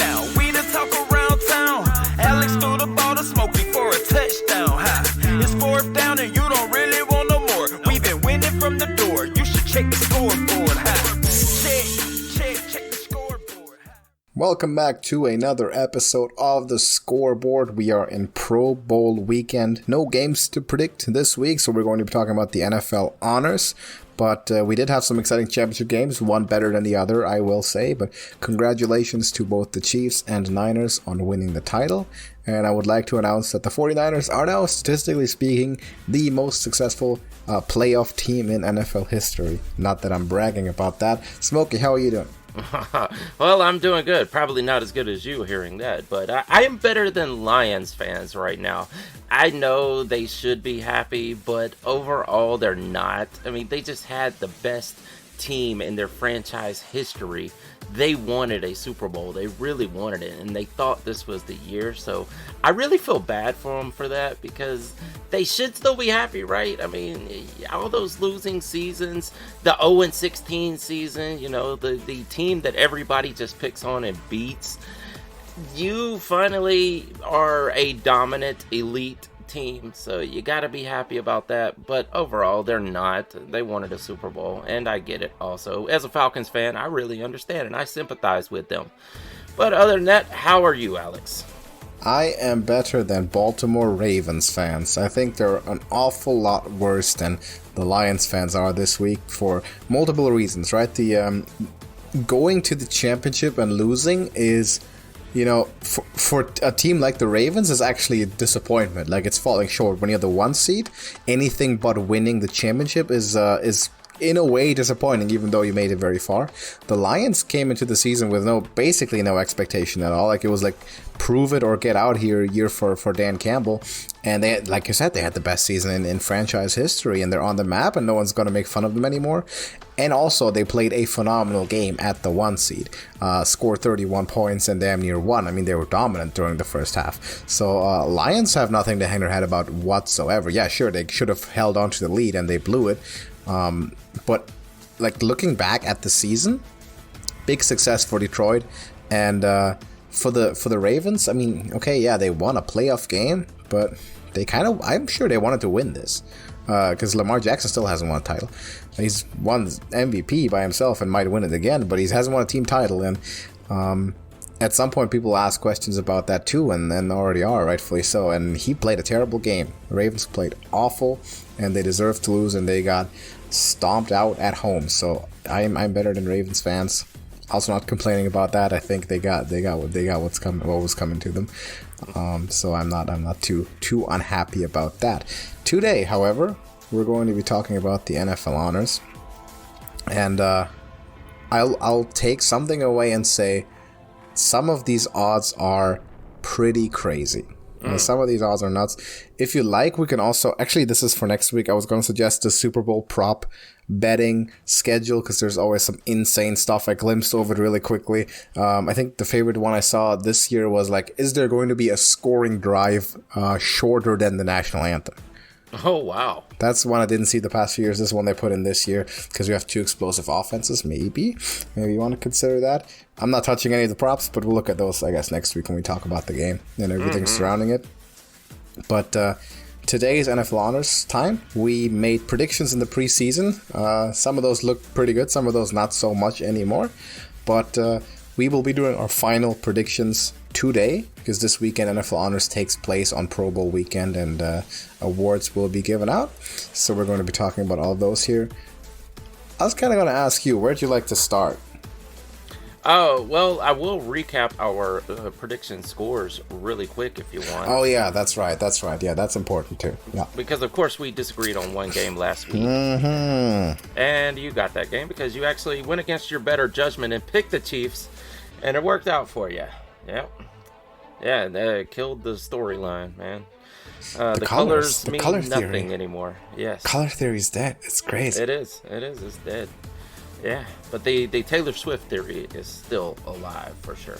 down. We the talk around town. Alex threw the ball to Smokey for a touchdown. Ha. It's fourth down and you don't really want no more. We've been winning from the door. You should check the scoreboard. Ha. Check the scoreboard. Welcome back to another episode of the Scoreboard. We are in Pro Bowl weekend. No games to predict this week, so we're going to be talking about the NFL honors. But we did have some exciting championship games, one better than the other, I will say. But congratulations to both the Chiefs and Niners on winning the title. And I would like to announce that the 49ers are now, statistically speaking, the most successful playoff team in NFL history. Not that I'm bragging about that. Smokey, how are you doing? Well, I'm doing good. Probably not as good as you hearing that, but I am better than Lions fans right now. I know they should be happy, but overall they're not. I mean, they just had the best team in their franchise history. They wanted a Super Bowl. They really wanted it, and they thought this was the year. So I really feel bad for them for that, because they should still be happy, right? I mean, all those losing seasons, the 0-16 season, you know, the team that everybody just picks on and beats. You finally are a dominant elite team, so you gotta be happy about that. But overall, they're not. They wanted a Super Bowl, and I get it also. As a Falcons fan, I really understand and I sympathize with them. But other than that, how are you, Alex? I am better than Baltimore Ravens fans. I think they're an awful lot worse than the Lions fans are this week for multiple reasons, right? The going to the championship and losing is, you know, for a team like the Ravens is actually a disappointment. Like, it's falling short. When you're the 1 seed, anything but winning the championship is in a way disappointing, even though you made it very far. The Lions came into the season with basically no expectation at all. Like, it was like, prove it or get out here year for Dan Campbell. And they had, like you said, they had the best season in franchise history, and they're on the map, and no one's going to make fun of them anymore. And also, they played a phenomenal game at the 1 seed. Scored 31 points and damn near won. I mean, they were dominant during the first half. So, Lions have nothing to hang their head about whatsoever. Yeah, sure, they should have held on to the lead, and they blew it. But, like, looking back at the season, big success for Detroit. And for the Ravens, I mean, okay, yeah, they won a playoff game, but I'm sure they wanted to win this. Because Lamar Jackson still hasn't won a title. He's won MVP by himself and might win it again, but he hasn't won a team title. And at some point, people ask questions about that too, and already are, rightfully so. And he played a terrible game. The Ravens played awful, and they deserved to lose, and they got stomped out at home. So I'm better than Ravens fans. Also, not complaining about that. I think they got what was coming to them. So I'm not too unhappy about that. Today, however, we're going to be talking about the NFL honors, and I'll take something away and say some of these odds are pretty crazy. Some of these odds are nuts. If you like, we can also... Actually, this is for next week. I was going to suggest the Super Bowl prop betting schedule, because there's always some insane stuff. I glimpsed over it really quickly. I think the favorite one I saw this year was like, is there going to be a scoring drive shorter than the national anthem? Oh, wow. That's one I didn't see the past few years. This one they put in this year because we have 2 explosive offenses. Maybe you want to consider that. I'm not touching any of the props, but we'll look at those, I guess, next week when we talk about the game and everything surrounding it. But today's NFL Honors time, we made predictions in the preseason. Some of those look pretty good. Some of those not so much anymore. But we will be doing our final predictions today, because this weekend NFL Honors takes place on Pro Bowl weekend, and awards will be given out. So we're going to be talking about all of those here. I was kind of going to ask you, where'd you like to start? Oh, well, I will recap our prediction scores really quick if you want. Oh, yeah, that's right. Yeah, that's important too. Yeah. Because, of course, we disagreed on one game last week. Mm-hmm. And you got that game because you actually went against your better judgment and picked the Chiefs, and it worked out for you. Yep. Yeah, they killed the storyline, man. The colors mean nothing anymore. Yes. Color theory's dead. It's crazy. It is. It's dead. Yeah, but the Taylor Swift theory is still alive for sure.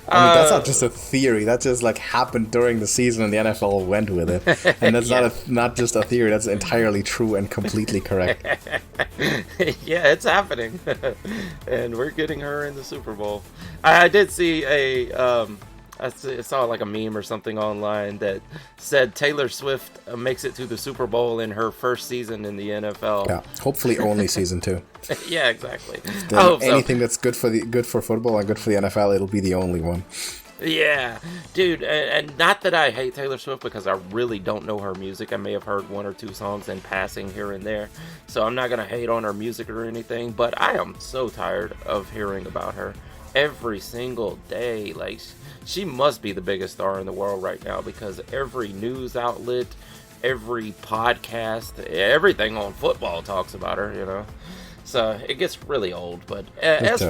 I mean, that's not just a theory. That just like happened during the season, and the NFL went with it. And that's not just a theory. That's entirely true and completely correct. Yeah, it's happening, and we're getting her in the Super Bowl. I did see I saw like a meme or something online that said Taylor Swift makes it to the Super Bowl in her first season in the NFL. Yeah, hopefully only season 2. Yeah, exactly. I hope anything that's good for football and good for the NFL, it'll be the only one. Yeah, dude, and not that I hate Taylor Swift, because I really don't know her music. I may have heard 1 or 2 songs in passing here and there, so I'm not gonna hate on her music or anything, but I am so tired of hearing about her every single day. Like, she must be the biggest star in the world right now, because every news outlet, every podcast, everything on football talks about her, you know? So it gets really old. But as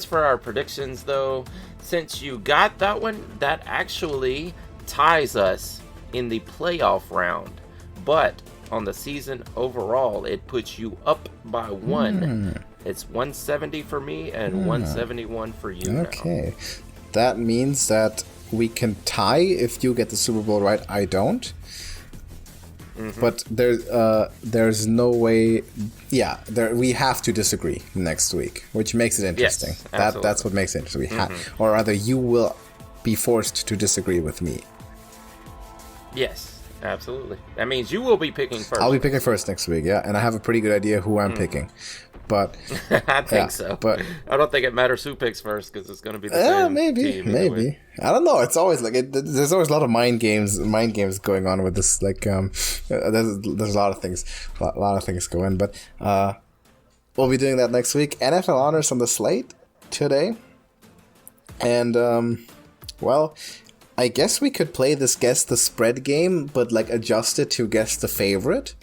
for our predictions, though, since you got that one, that actually ties us in the playoff round. But on the season overall, it puts you up by 1. It's 170 for me and 171 for you. Okay. That means that we can tie if you get the Super Bowl right, I don't. But there's no way. Yeah, we have to disagree next week, which makes it interesting. Yes, that's what makes it interesting. Or rather, you will be forced to disagree with me. Yes, absolutely. That means you will be picking first. I'll be picking first next week, yeah, and I have a pretty good idea who I'm picking. But I think so. But I don't think it matters who picks first, because it's going to be the same team. Maybe. I don't know. It's always like there's always a lot of mind games going on with this. Like there's a lot of things going. But we'll be doing that next week. NFL honors on the slate today, and well, I guess we could play this guess the spread game, but like adjust it to guess the favorite.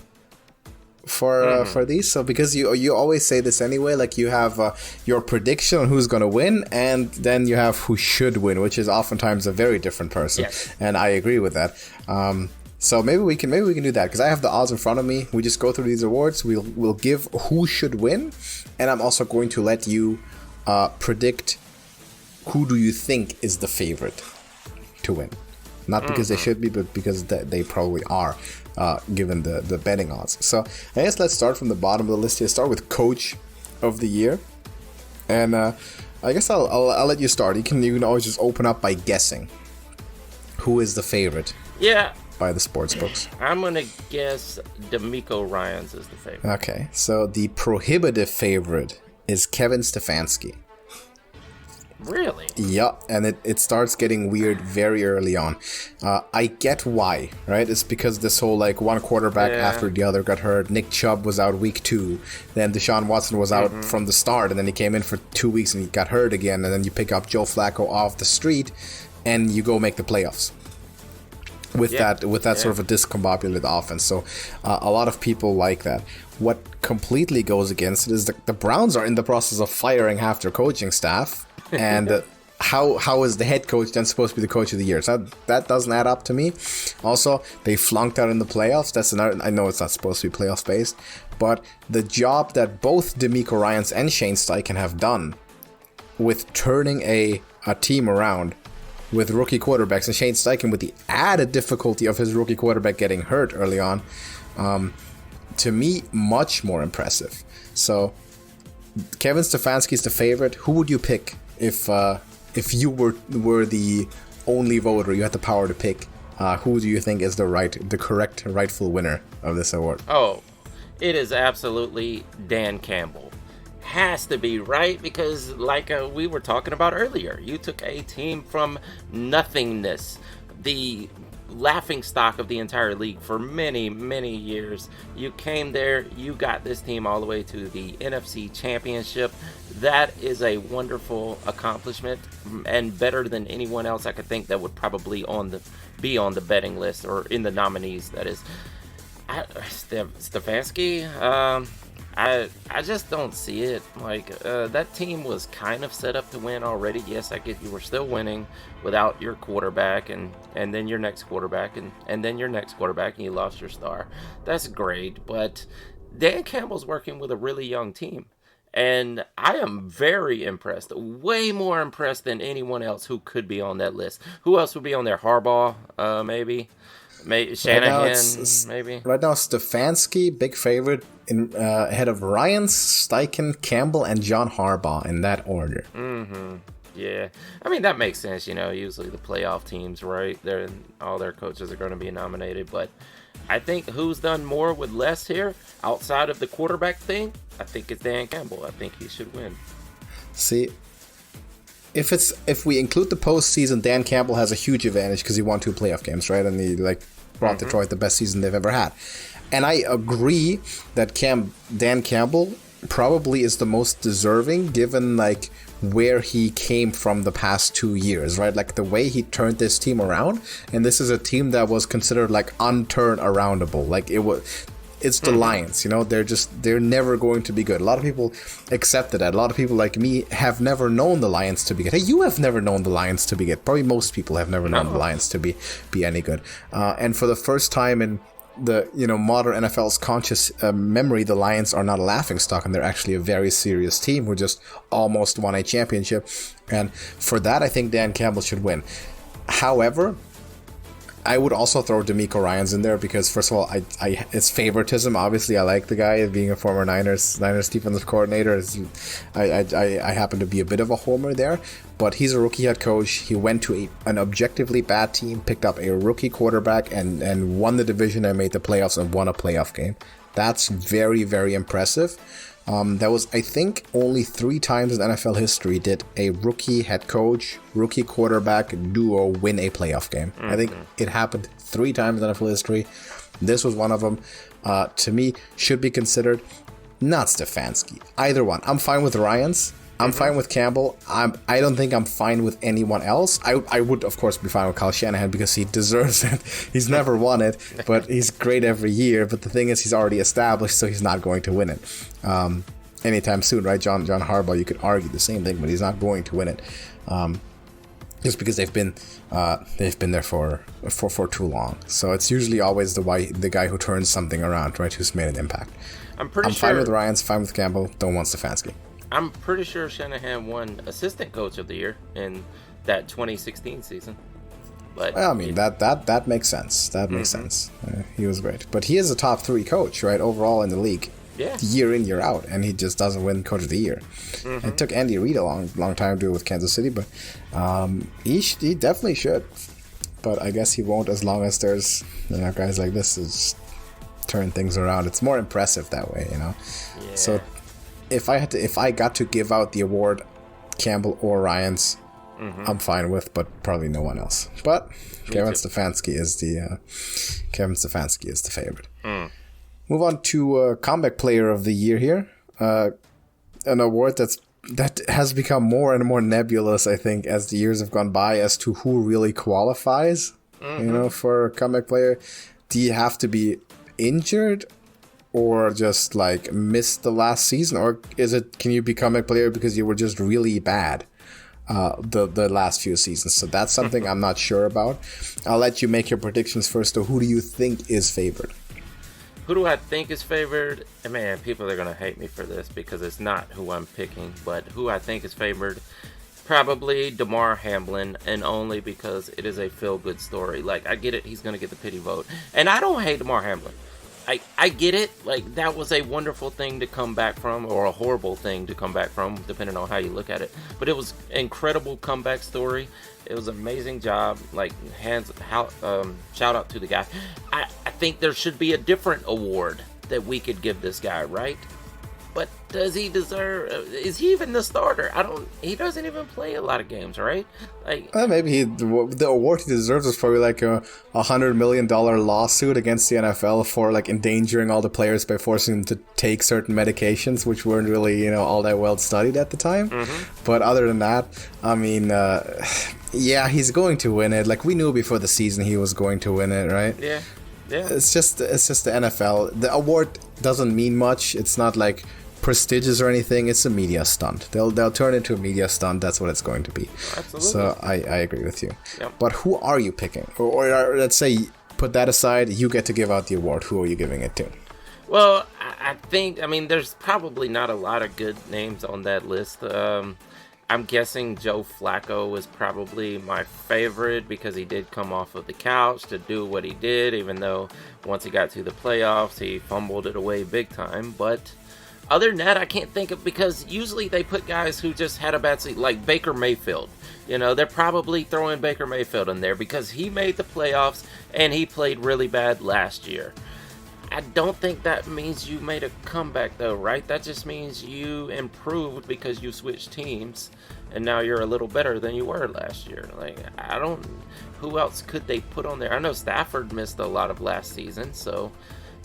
For these, so because you always say this anyway, like you have your prediction on who's going to win, and then you have who should win, which is oftentimes a very different person. Yes. And I agree with that. So maybe we can do that, because I have the odds in front of me. We just go through these awards. We'll give who should win, and I'm also going to let you predict who do you think is the favorite to win. Not because they should be, but because they probably are, given the betting odds. So I guess let's start from the bottom of the list here. Start with Coach of the Year. And I guess I'll let you start. You can always just open up by guessing who is the favorite. Yeah. By the sports books. I'm going to guess DeMeco Ryans is the favorite. Okay. So the prohibitive favorite is Kevin Stefanski. Really? Yeah, and it starts getting weird very early on. I get why, right? It's because this whole like one quarterback after the other got hurt. Nick Chubb was out week 2. Then Deshaun Watson was out from the start, and then he came in for 2 weeks and he got hurt again. And then you pick up Joe Flacco off the street, and you go make the playoffs. With that sort of a discombobulated offense. So a lot of people like that. What completely goes against it is the Browns are in the process of firing half their coaching staff. And how is the head coach then supposed to be the coach of the year? So that doesn't add up to me. Also, they flunked out in the playoffs. That's another. I know it's not supposed to be playoffs based, but the job that both DeMeco Ryans and Shane Steichen have done with turning a team around with rookie quarterbacks, and Shane Steichen with the added difficulty of his rookie quarterback getting hurt early on, to me, much more impressive. So Kevin Stefanski is the favorite. Who would you pick if you were the only voter? You had the power to pick. Who do you think is the correct rightful winner of this award? Oh, it is absolutely Dan Campbell. Has to be, right? Because like we were talking about earlier, you took a team from nothingness, the laughing stock of the entire league for many, many years. You came there, you got this team all the way to the NFC Championship. That is a wonderful accomplishment, and better than anyone else I could think that would probably be on the betting list or in the nominees. That is Stefanski. I just don't see it. Like, that team was kind of set up to win already. Yes, I get you were still winning without your quarterback, and then your next quarterback, and then your next quarterback, and you lost your star. That's great, but Dan Campbell's working with a really young team. And I am very impressed, way more impressed than anyone else who could be on that list. Who else would be on there? Harbaugh, maybe? Shanahan, maybe? Right now, Stefanski, big favorite, ahead of Ryan, Steichen, Campbell, and John Harbaugh in that order. Mm-hmm. Yeah. I mean, that makes sense, usually the playoff teams, right? All their coaches are going to be nominated, but I think who's done more with less here, outside of the quarterback thing, I think it's Dan Campbell. I think he should win. See, if we include the postseason, Dan Campbell has a huge advantage because he won 2 playoff games, right? And he brought Detroit the best season they've ever had. And I agree that Dan Campbell probably is the most deserving, given where he came from the past 2 years, right? The way he turned this team around, and this is a team that was considered unturn-aroundable. It's the Lions, they're never going to be good. A lot of people accepted that. A lot of people like me have never known the Lions to be good. Hey, you have never known the Lions to be good. Probably most people have never known the Lions to be any good. And for the first time in the modern NFL's conscious memory, the Lions are not a laughingstock, and they're actually a very serious team who just almost won a championship. And for that, I think Dan Campbell should win. However, I would also throw DeMeco Ryans in there because, first of all, it's favoritism. Obviously, I like the guy being a former Niners defensive coordinator. I happen to be a bit of a homer there, but he's a rookie head coach. He went to an objectively bad team, picked up a rookie quarterback, and won the division and made the playoffs and won a playoff game. That's very, very impressive. That was, I think, only 3 times in NFL history did a rookie head coach, rookie quarterback duo win a playoff game. I think it happened 3 times in NFL history. This was one of them. To me, should be considered. Not Stefanski. Either one. I'm fine with Ryans. I'm fine with Campbell. I don't think I'm fine with anyone else. I would, of course, be fine with Kyle Shanahan because he deserves it. He's never won it, but he's great every year. But the thing is, he's already established, so he's not going to win it anytime soon, right? John Harbaugh, you could argue the same thing, but he's not going to win it just because they've been there for too long. So it's usually always the guy who turns something around, right? Who's made an impact. I'm fine with Ryans, fine with Campbell. Don't want Stefanski. I'm pretty sure Shanahan won Assistant Coach of the Year in that 2016 season. But well, I mean, that makes sense. That makes sense. He was great. But he is a top 3 coach, right, overall in the league. Yeah. Year in, year out. And he just doesn't win Coach of the Year. It took Andy Reid a long time to do it with Kansas City, but he definitely should. But I guess he won't as long as there's guys like this who turn things around. It's more impressive that way, Yeah. So if I got to give out the award, Campbell or Ryans, I'm fine with, but probably no one else. But Kevin Stefanski is the favorite. Move on to Comeback Player of the Year here, an award that has become more and more nebulous, I think, as the years have gone by as to who really qualifies. For a comeback player, do you have to be injured? Or just missed the last season, or can you become a player because you were just really bad the last few seasons? So that's something I'm not sure about. I'll let you make your predictions first. Though, who do you think is favored? Who do I think is favored? Man, people are gonna hate me for this because it's not who I'm picking, but who I think is favored, probably Damar Hamlin, and only because it is a feel-good story. I get it, he's gonna get the pity vote, and I don't hate Damar Hamlin. I get it. That was a wonderful thing to come back from, or a horrible thing to come back from, depending on how you look at it. But it was an incredible comeback story. It was an amazing job. Shout out to the guy. I think there should be a different award that we could give this guy, right? But does he deserve? Is he even the starter? He doesn't even play a lot of games, right? Maybe the award he deserves is probably a $100 million lawsuit against the NFL for endangering all the players by forcing them to take certain medications, which weren't really all that well studied at the time. But other than that, I mean, he's going to win it. We knew before the season he was going to win it, right? Yeah. It's just the NFL. The award doesn't mean much. It's not prestigious or anything. It's a media stunt. They'll turn it into a media stunt. That's what it's going to be. Absolutely. So I agree with you. Yep. But who are you picking? Or let's say, put that aside. You get to give out the award. Who are you giving it to? Well, I think, I mean, there's probably not a lot of good names on that list. I'm guessing Joe Flacco was probably my favorite because he did come off of the couch to do what he did, even though once he got to the playoffs, he fumbled it away big time. But other than that, I can't think of, because usually they put guys who just had a bad season, like Baker Mayfield. You know, they're probably throwing Baker Mayfield in there because he made the playoffs and he played really bad last year. I don't think that means you made a comeback, though, right? That just means you improved because you switched teams, and now you're a little better than you were last year. Like, who else could they put on there? I know Stafford missed a lot of last season, so,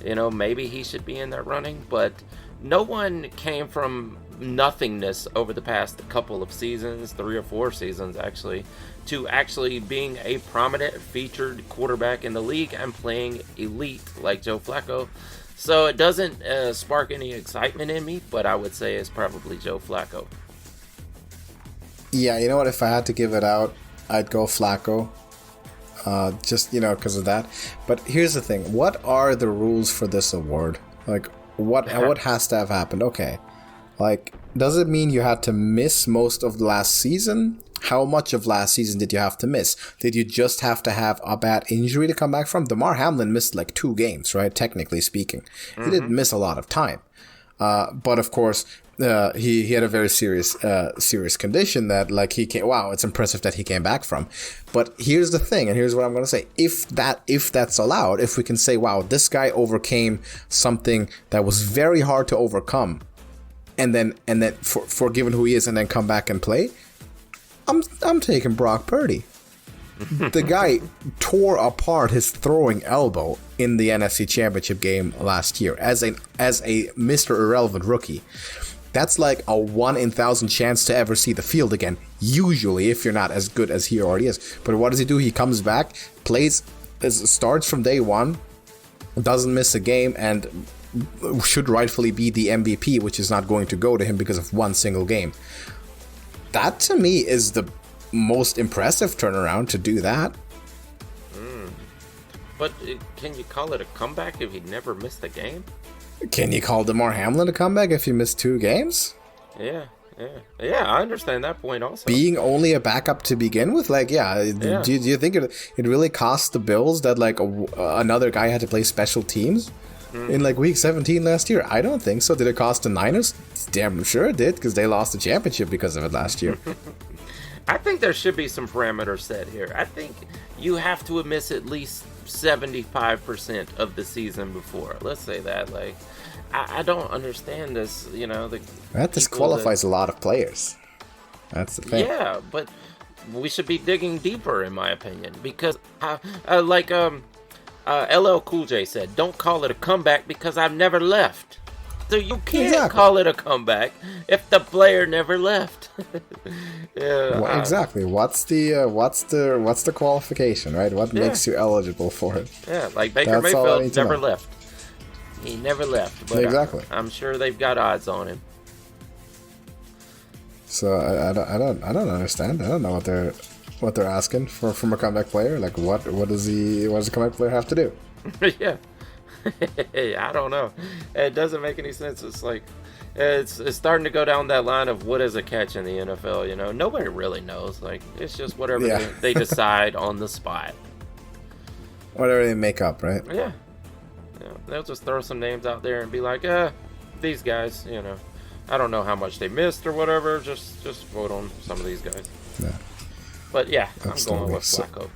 you know, maybe he should be in that running, but no one came from nothingness over the past couple of seasons, 3 or 4 seasons, actually, to actually being a prominent featured quarterback in the league and playing elite like Joe Flacco. So it doesn't spark any excitement in me, but I would say it's probably Joe Flacco. Yeah, you know what? If I had to give it out, I'd go Flacco. Just, you know, because of that. But here's the thing. What are the rules for this award? Like, what has to have happened? Okay. Like, does it mean you had to miss most of the last season? How much of last season did you have to miss? Did you just have to have a bad injury to come back from? Damar Hamlin missed like 2 games, right? Technically speaking. He didn't miss a lot of time. But of course, he had a very serious condition that, like, he came. Wow, it's impressive that he came back from. But here's the thing, and here's what I'm going to say: if that's allowed, if we can say, wow, this guy overcame something that was very hard to overcome, and then for given who he is, and then come back and play, I'm taking Brock Purdy. The guy tore apart his throwing elbow in the NFC Championship game last year as a Mr. Irrelevant rookie. That's like a 1 in 1,000 chance to ever see the field again, usually, if you're not as good as he already is. But what does he do? He comes back, starts from day one, doesn't miss a game, and should rightfully be the MVP, which is not going to go to him because of one single game. That, to me, is the most impressive turnaround to do that. But can you call it a comeback if he never missed a game? Can you call Damar Hamlin a comeback if you missed 2 games? Yeah, I understand that point also. Being only a backup to begin with? Like, do you think it really cost the Bills that, like, another guy had to play special teams in, like, week 17 last year? I don't think so. Did it cost the Niners? Damn sure it did, because they lost the championship because of it last year. I think there should be some parameters set here. I think you have to miss at least 75% of the season before. Let's say that. Like, I don't understand this, you know. That disqualifies a lot of players. That's the thing. Yeah, but we should be digging deeper, in my opinion, because LL Cool J said, don't call it a comeback because I've never left. So you can't call it a comeback if the player never left. Exactly. What's the qualification, right? What makes you eligible for it? Yeah, like Baker Mayfield never left. He never left. But exactly. I'm sure they've got odds on him. So I don't understand. I don't know what they're asking from a comeback player. Like, what does a comeback player have to do? Yeah. I don't know. It doesn't make any sense. It's like it's starting to go down that line of what is a catch in the NFL. You know, nobody really knows. Like, it's just whatever they decide on the spot. Whatever they make up, right? Yeah. They'll just throw some names out there and be like, these guys. You know, I don't know how much they missed or whatever. Just vote on some of these guys. Yeah. But yeah, I'm going with Flacco.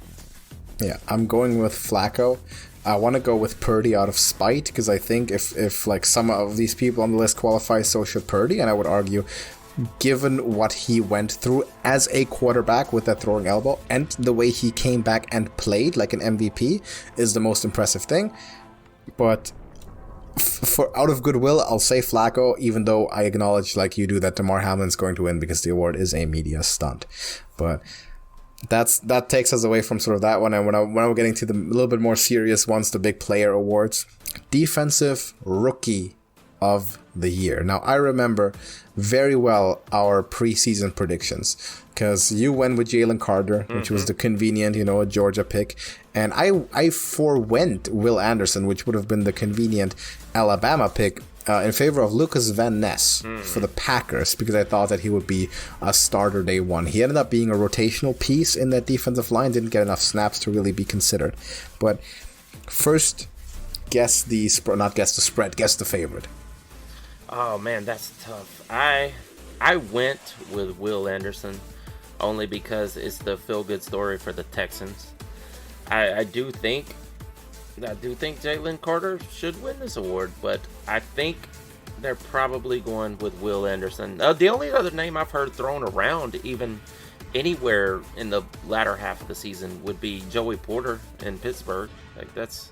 Yeah, I'm going with Flacco. I want to go with Purdy out of spite, because I think if like some of these people on the list qualify, so should Purdy. And I would argue, given what he went through as a quarterback with that throwing elbow and the way he came back and played like an MVP, is the most impressive thing. But for out of goodwill, I'll say Flacco, even though I acknowledge, like you do, that Damar Hamlin's going to win because the award is a media stunt. But that takes us away from sort of that one, and when I'm getting to the little bit more serious ones, the big player awards. Defensive Rookie of the year. Now, I remember very well our preseason predictions, because you went with Jalen Carter, which was the convenient, a Georgia pick, and I forewent Will Anderson, which would have been the convenient Alabama pick, in favor of Lucas Van Ness for the Packers, because I thought that he would be a starter day one. He ended up being a rotational piece in that defensive line, didn't get enough snaps to really be considered. But first, guess the favorite. Oh man, that's tough. I went with Will Anderson only because it's the feel-good story for the Texans. I do think Jalen Carter should win this award, but I think they're probably going with Will Anderson. The only other name I've heard thrown around, even anywhere in the latter half of the season, would be Joey Porter in Pittsburgh. It's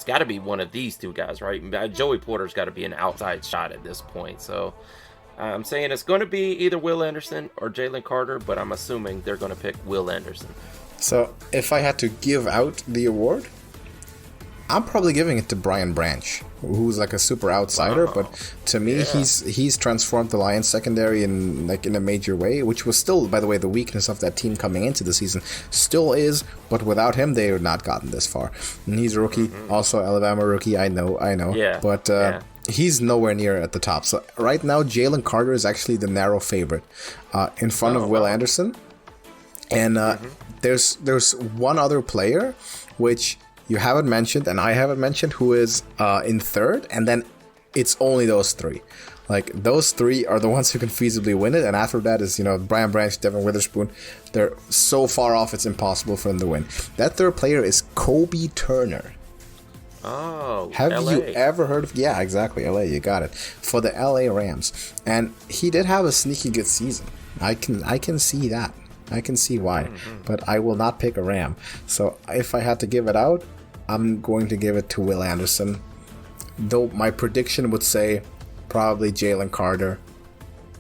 got to be one of these two guys, right? Joey Porter's got to be an outside shot at this point. So I'm saying it's going to be either Will Anderson or Jalen Carter, but I'm assuming they're going to pick Will Anderson. So if I had to give out the award, I'm probably giving it to Brian Branch, who's like a super outsider, but to me, he's transformed the Lions secondary in a major way, which was still, by the way, the weakness of that team coming into the season. Still is, but without him, they would not gotten this far. And he's a rookie, also Alabama rookie, I know. Yeah. But he's nowhere near at the top. So right now, Jalen Carter is actually the narrow favorite in front of Will Anderson. And there's one other player, which you haven't mentioned, and I haven't mentioned, who is in third, and then it's only those three. Those three are the ones who can feasibly win it, and after that is, Brian Branch, Devin Witherspoon. They're so far off, it's impossible for them to win. That third player is Kobe Turner. Oh, have LA. you ever heard of... Yeah, exactly, LA, you got it. For the LA Rams. And he did have a sneaky good season. I can see that. I can see why. But I will not pick a Ram. So if I had to give it out, I'm going to give it to Will Anderson. Though my prediction would say probably Jalen Carter.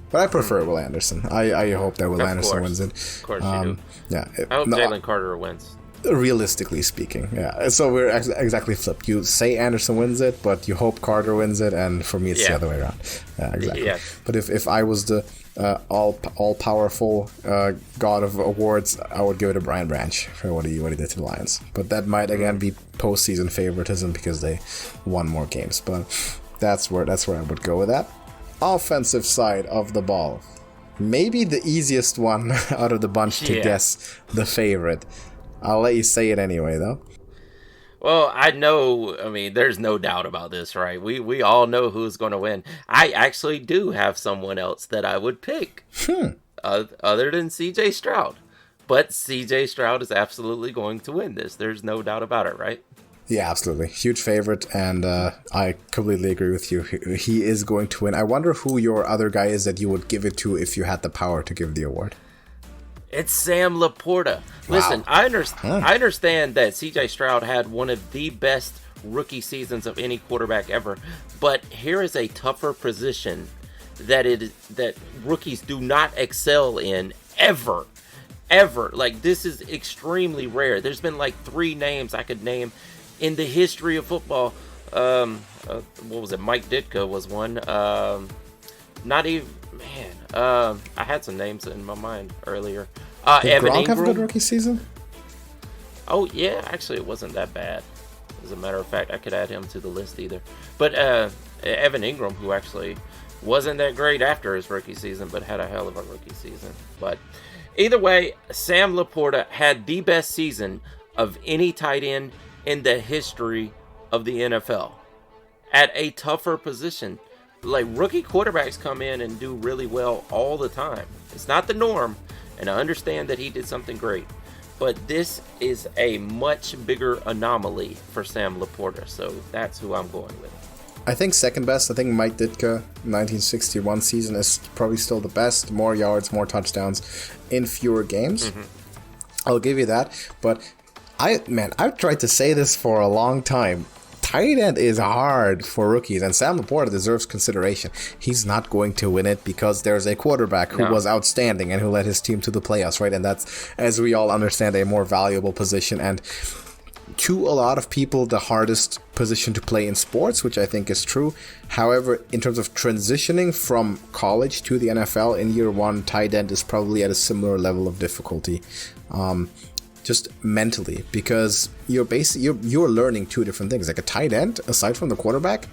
But I prefer Will Anderson. I hope that Will Anderson wins it. Of course you do. Yeah. I hope Jalen Carter wins. Realistically speaking, yeah. So we're exactly flipped. You say Anderson wins it, but you hope Carter wins it, and for me it's the other way around. Yeah, exactly. Yeah. But if I was the all-powerful god of awards, I would give it to Brian Branch for what he did to the Lions. But that might again be postseason favoritism because they won more games. But that's where I would go with that. Offensive side of the ball, maybe the easiest one out of the bunch to guess the favorite. I'll let you say it anyway, though. Well, there's no doubt about this, right? We all know who's going to win. I actually do have someone else that I would pick other than CJ Stroud. But CJ Stroud is absolutely going to win this. There's no doubt about it, right? Yeah, absolutely. Huge favorite, and I completely agree with you. He is going to win. I wonder who your other guy is that you would give it to if you had the power to give the award. It's Sam Laporta. Listen, I understand that CJ Stroud had one of the best rookie seasons of any quarterback ever, but here is a tougher position that rookies do not excel in ever. This is extremely rare. There's been 3 names I could name in the history of football. What was it? Mike Ditka was one. Not even... Man, I had some names in my mind earlier. Did Evan Gronk Ingram. have a good rookie season? Oh, yeah. Actually, it wasn't that bad. As a matter of fact, I could add him to the list either. But Evan Ingram, who actually wasn't that great after his rookie season, but had a hell of a rookie season. But either way, Sam Laporta had the best season of any tight end in the history of the NFL at a tougher position. Rookie quarterbacks come in and do really well all the time. It's not the norm, and I understand that he did something great. But this is a much bigger anomaly for Sam Laporta, so that's who I'm going with. I think second best. I think Mike Ditka 1961 season is probably still the best. More yards, more touchdowns in fewer games. I'll give you that. But I've tried to say this for a long time. Tight end is hard for rookies, and Sam Laporta deserves consideration. He's not going to win it because there's a quarterback who was outstanding and who led his team to the playoffs, right? And that's, as we all understand, a more valuable position. And to a lot of people, the hardest position to play in sports, which I think is true. However, in terms of transitioning from college to the NFL in year one, tight end is probably at a similar level of difficulty, just mentally, because you're learning two different things. Like a tight end, aside from the quarterback,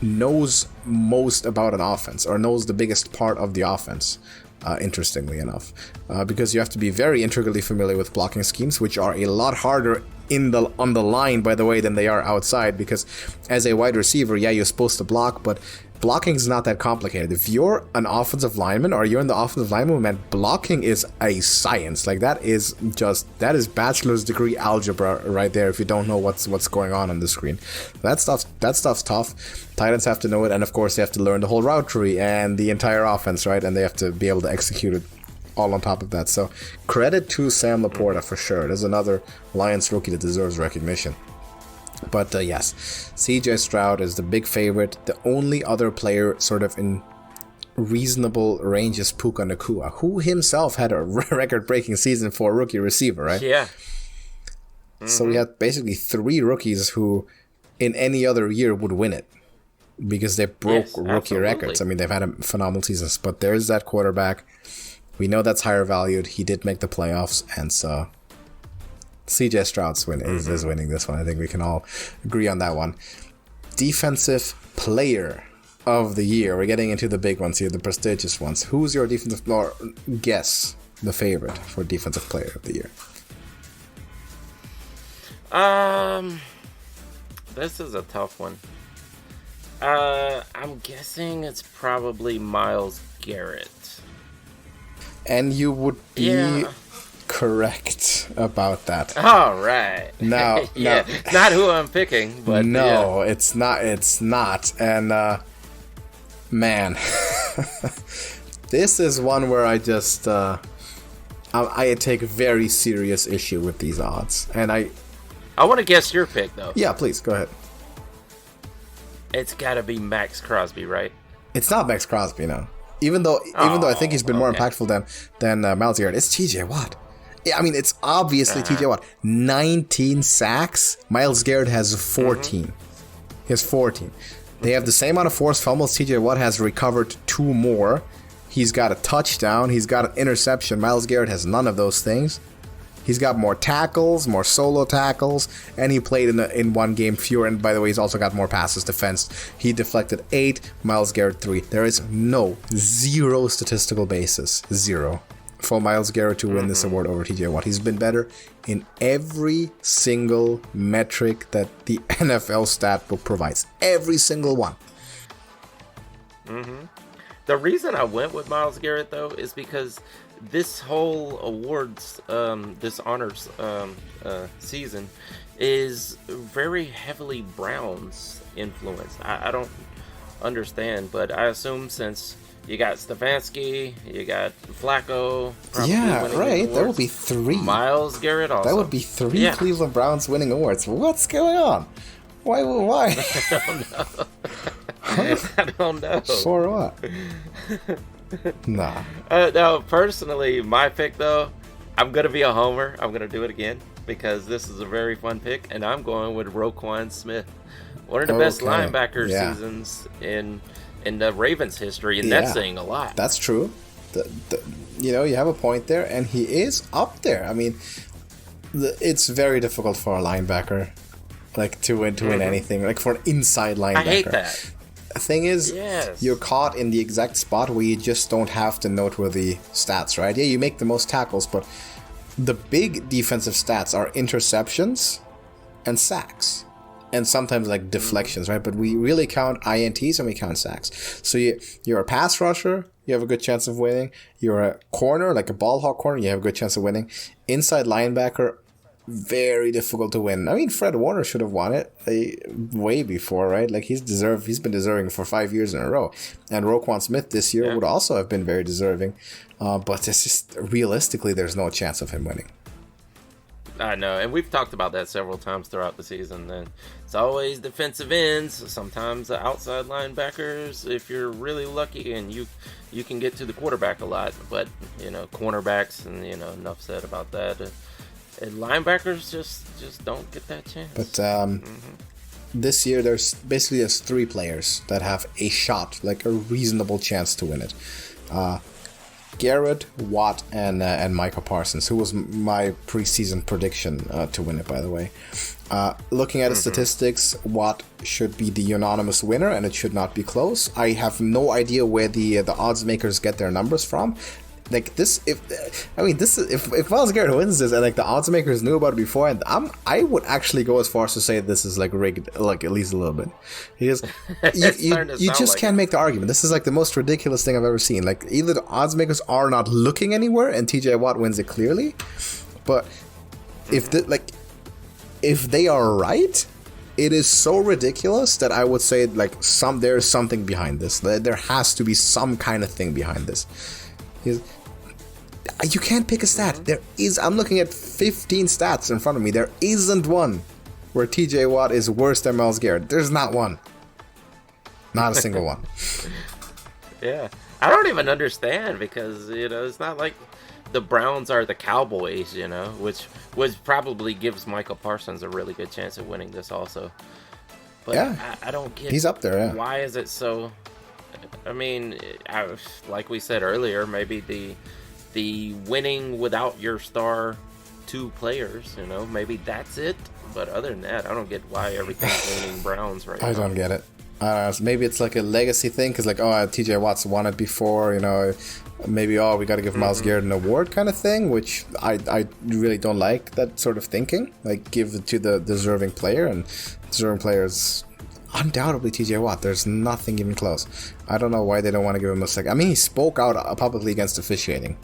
knows most about an offense, or knows the biggest part of the offense. Interestingly enough, because you have to be very intricately familiar with blocking schemes, which are a lot harder on the line, by the way, than they are outside. Because as a wide receiver, yeah, you're supposed to block, but blocking is not that complicated. If you're an offensive lineman, or you're in the offensive line movement, blocking is a science. Like that is bachelor's degree algebra right there. If you don't know what's going on the screen, that stuff's tough. Tight ends have to know it, and of course they have to learn the whole route tree and the entire offense, right? And they have to be able to execute it all on top of that. So credit to Sam Laporta for sure. There's another Lions rookie that deserves recognition. But yes, CJ Stroud is the big favorite. The only other player sort of in reasonable range is Puka Nacua, who himself had a record-breaking season for a rookie receiver, right? Yeah. So we had basically three rookies who in any other year would win it, because they broke rookie records. I mean, they've had phenomenal seasons, but there's that quarterback. We know that's higher valued. He did make the playoffs, and so CJ Stroud's is winning this one. I think we can all agree on that one. Defensive player of the year. We're getting into the big ones here, the prestigious ones. Who's your defensive, or guess the favorite for defensive player of the year? This is a tough one. I'm guessing it's probably Myles Garrett. And you would be correct about that. All right. Now, not who I'm picking, but no, it's not. It's not. And man, this is one where I just I take very serious issue with these odds, and I want to guess your pick though. Yeah, please go ahead. It's got to be Max Crosby, right? It's not Max Crosby, no. Even though I think he's been more impactful than Myles Garrett, it's TJ Watt. Yeah, I mean, it's obviously TJ Watt. 19 sacks. Myles Garrett has 14. He has 14. They have the same amount of forced fumbles. TJ Watt has recovered 2 more. He's got a touchdown. He's got an interception. Myles Garrett has none of those things. He's got more tackles, more solo tackles, and he played in one game fewer. And by the way, he's also got more passes defensed. He deflected 8, Myles Garrett 3. There is zero statistical basis, zero, for Myles Garrett to win this award over TJ Watt. He's been better in every single metric that the NFL stat book provides. Every single one. The reason I went with Myles Garrett, though, is because this whole awards, this honors season is very heavily Browns influenced. I don't understand, but I assume since you got Stefanski, you got Flacco. Yeah, right. There will be 3. Myles Garrett also. That would be 3 Cleveland Browns winning awards. What's going on? Why? I don't know. I don't know. For what? Nah. No, personally, my pick, though, I'm going to be a homer. I'm going to do it again because this is a very fun pick, and I'm going with Roquan Smith. One of the best linebacker seasons in the Ravens history, and that's saying a lot. That's true. You have a point there, and he is up there. I mean, it's very difficult for a linebacker to win anything, for an inside linebacker. I hate that. The thing is, you're caught in the exact spot where you just don't have the noteworthy stats, right? Yeah, you make the most tackles, but the big defensive stats are interceptions and sacks. And sometimes deflections, right? But we really count INTs and we count sacks. So you're a pass rusher, you have a good chance of winning. You're a corner, like a ball hawk corner, you have a good chance of winning. Inside linebacker, very difficult to win. I mean, Fred Warner should have won it way before, right? He's been deserving for 5 years in a row. And Roquan Smith this year would also have been very deserving. But it's just, realistically, there's no chance of him winning. I know, and we've talked about that several times throughout the season. And it's always defensive ends, sometimes the outside linebackers, if you're really lucky, and you can get to the quarterback a lot. But, cornerbacks, and, enough said about that. And linebackers just don't get that chance. But this year there's 3 players that have a shot, like a reasonable chance to win it. Garrett, Watt, and Micah Parsons, who was my preseason prediction to win it, by the way. Looking at the statistics, Watt should be the unanimous winner, and it should not be close. I have no idea where the odds makers get their numbers from. Like this, if Myles Garrett wins this, and like the odds makers knew about it before, and I would actually go as far as to say this is like rigged, like at least a little bit. Because you just can't make the argument. This is like the most ridiculous thing I've ever seen. Like either the odds makers are not looking anywhere, and TJ Watt wins it clearly, but if they are right, it is so ridiculous that I would say like there is something behind this. There has to be some kind of thing behind this. You can't pick a stat. I'm looking at 15 stats in front of me. There isn't one where TJ Watt is worse than Myles Garrett. There's not one. Not a single one. Yeah. I don't even understand because, it's not like the Browns are the Cowboys, which probably gives Michael Parsons a really good chance of winning this also. But yeah, I don't get. He's up there, yeah. Why is it so? I mean, like we said earlier, maybe the winning without your star 2 players, maybe that's it. But other than that, I don't get why everything's leaning Browns right now. I don't get it. Maybe it's like a legacy thing, because like, TJ Watt's won it before, maybe, we got to give Myles Garrett an award kind of thing, which I really don't like that sort of thinking. Like, give it to the deserving player, and deserving players undoubtedly TJ Watt. There's nothing even close. I don't know why they don't want to give him a second. I mean, he spoke out publicly against officiating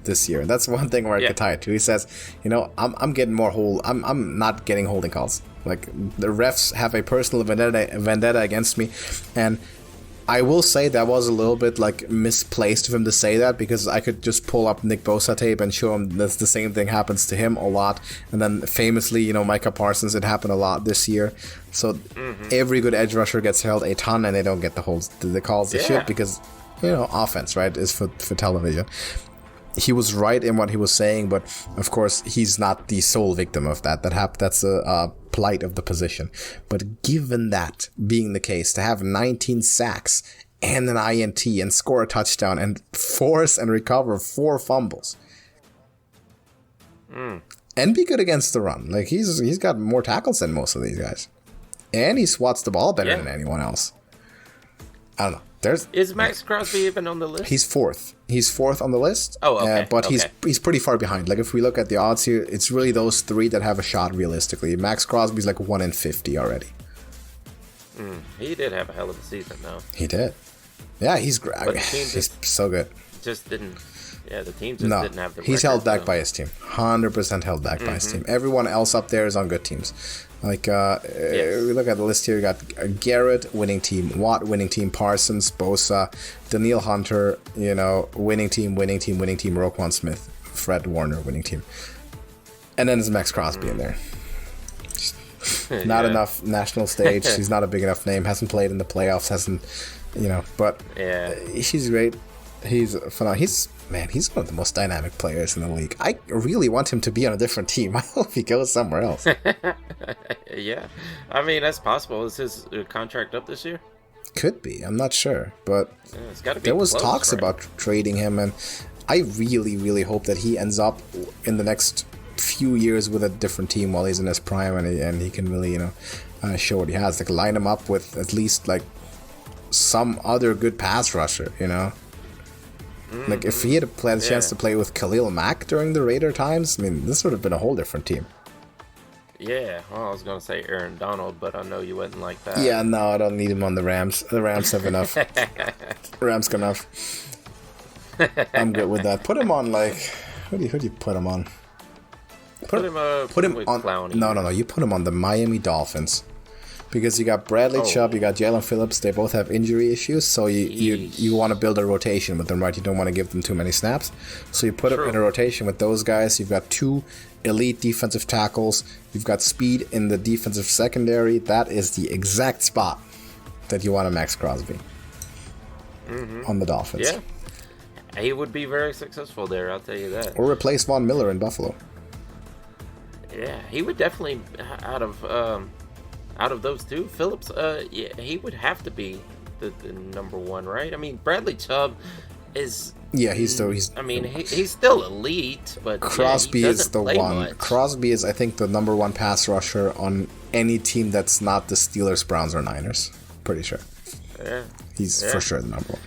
this year. That's one thing where I could tie it to. He says, I'm getting more I'm not getting holding calls. Like, the refs have a personal vendetta against me, and I will say that was a little bit like misplaced of him to say that, because I could just pull up Nick Bosa tape and show him that the same thing happens to him a lot. And then famously, Micah Parsons, it happened a lot this year. So every good edge rusher gets held a ton, and they don't get the calls they should, because offense, right, is for television. He was right in what he was saying, but of course he's not the sole victim of that. That's a plight of the position. But given that being the case, to have 19 sacks and an INT and score a touchdown and force and recover 4 fumbles, and be good against the run, like he's got more tackles than most of these guys, and he swats the ball better than anyone else. I don't know. Is Max Crosby even on the list? He's 4th. He's 4th on the list. Oh, okay. But he's pretty far behind. Like, if we look at the odds here, it's really those 3 that have a shot realistically. Max Crosby's like 1 in 50 already. He did have a hell of a season, though. He did. Yeah, he's great. He's so good. Just didn't. Yeah, the team just didn't have the. He's held back by his team. 100% held back by his team. Everyone else up there is on good teams. Like, we look at the list here. You got Garrett, winning team. Watt, winning team. Parsons, Bosa, Danielle Hunter, winning team. Roquan Smith, Fred Warner, winning team. And then there's Max Crosby in there. Not enough national stage. He's not a big enough name. Hasn't played in the playoffs. But he's great. He's phenomenal. He's one of the most dynamic players in the league. I really want him to be on a different team. I hope he goes somewhere else. Yeah. I mean, that's possible. Is his contract up this year? Could be. I'm not sure. But it's gotta be there was close, talks right? about trading him, and I really, really hope that he ends up in the next few years with a different team while he's in his prime, and he can really, show what he has. Like, line him up with at least, like, some other good pass rusher, Like, if he had a chance to play with Khalil Mack during the Raider times, I mean, this would have been a whole different team. Yeah, well, I was going to say Aaron Donald, but I know you wouldn't like that. Yeah, no, I don't need him on the Rams. The Rams have enough. Rams got enough. I'm good with that. Put him on, like, who do you put him on? Put him on Clowney. No. You put him on the Miami Dolphins. Because you got Bradley Chubb, you got Jalen Phillips. They both have injury issues, so you want to build a rotation with them, right? You don't want to give them too many snaps. So you put them in a rotation with those guys. You've got 2 elite defensive tackles. You've got speed in the defensive secondary. That is the exact spot that you want a Max Crosby on the Dolphins. Yeah. He would be very successful there, I'll tell you that. Or replace Von Miller in Buffalo. Yeah, he would definitely out of those two. Phillips, yeah, he would have to be the number one, right? I mean, Bradley Chubb is. Yeah, he's still. I mean, he's still elite, but Crosby is the one. Much. Crosby is, I think, the number one pass rusher on any team that's not the Steelers, Browns, or Niners. Pretty sure. Yeah, he's for sure the number one.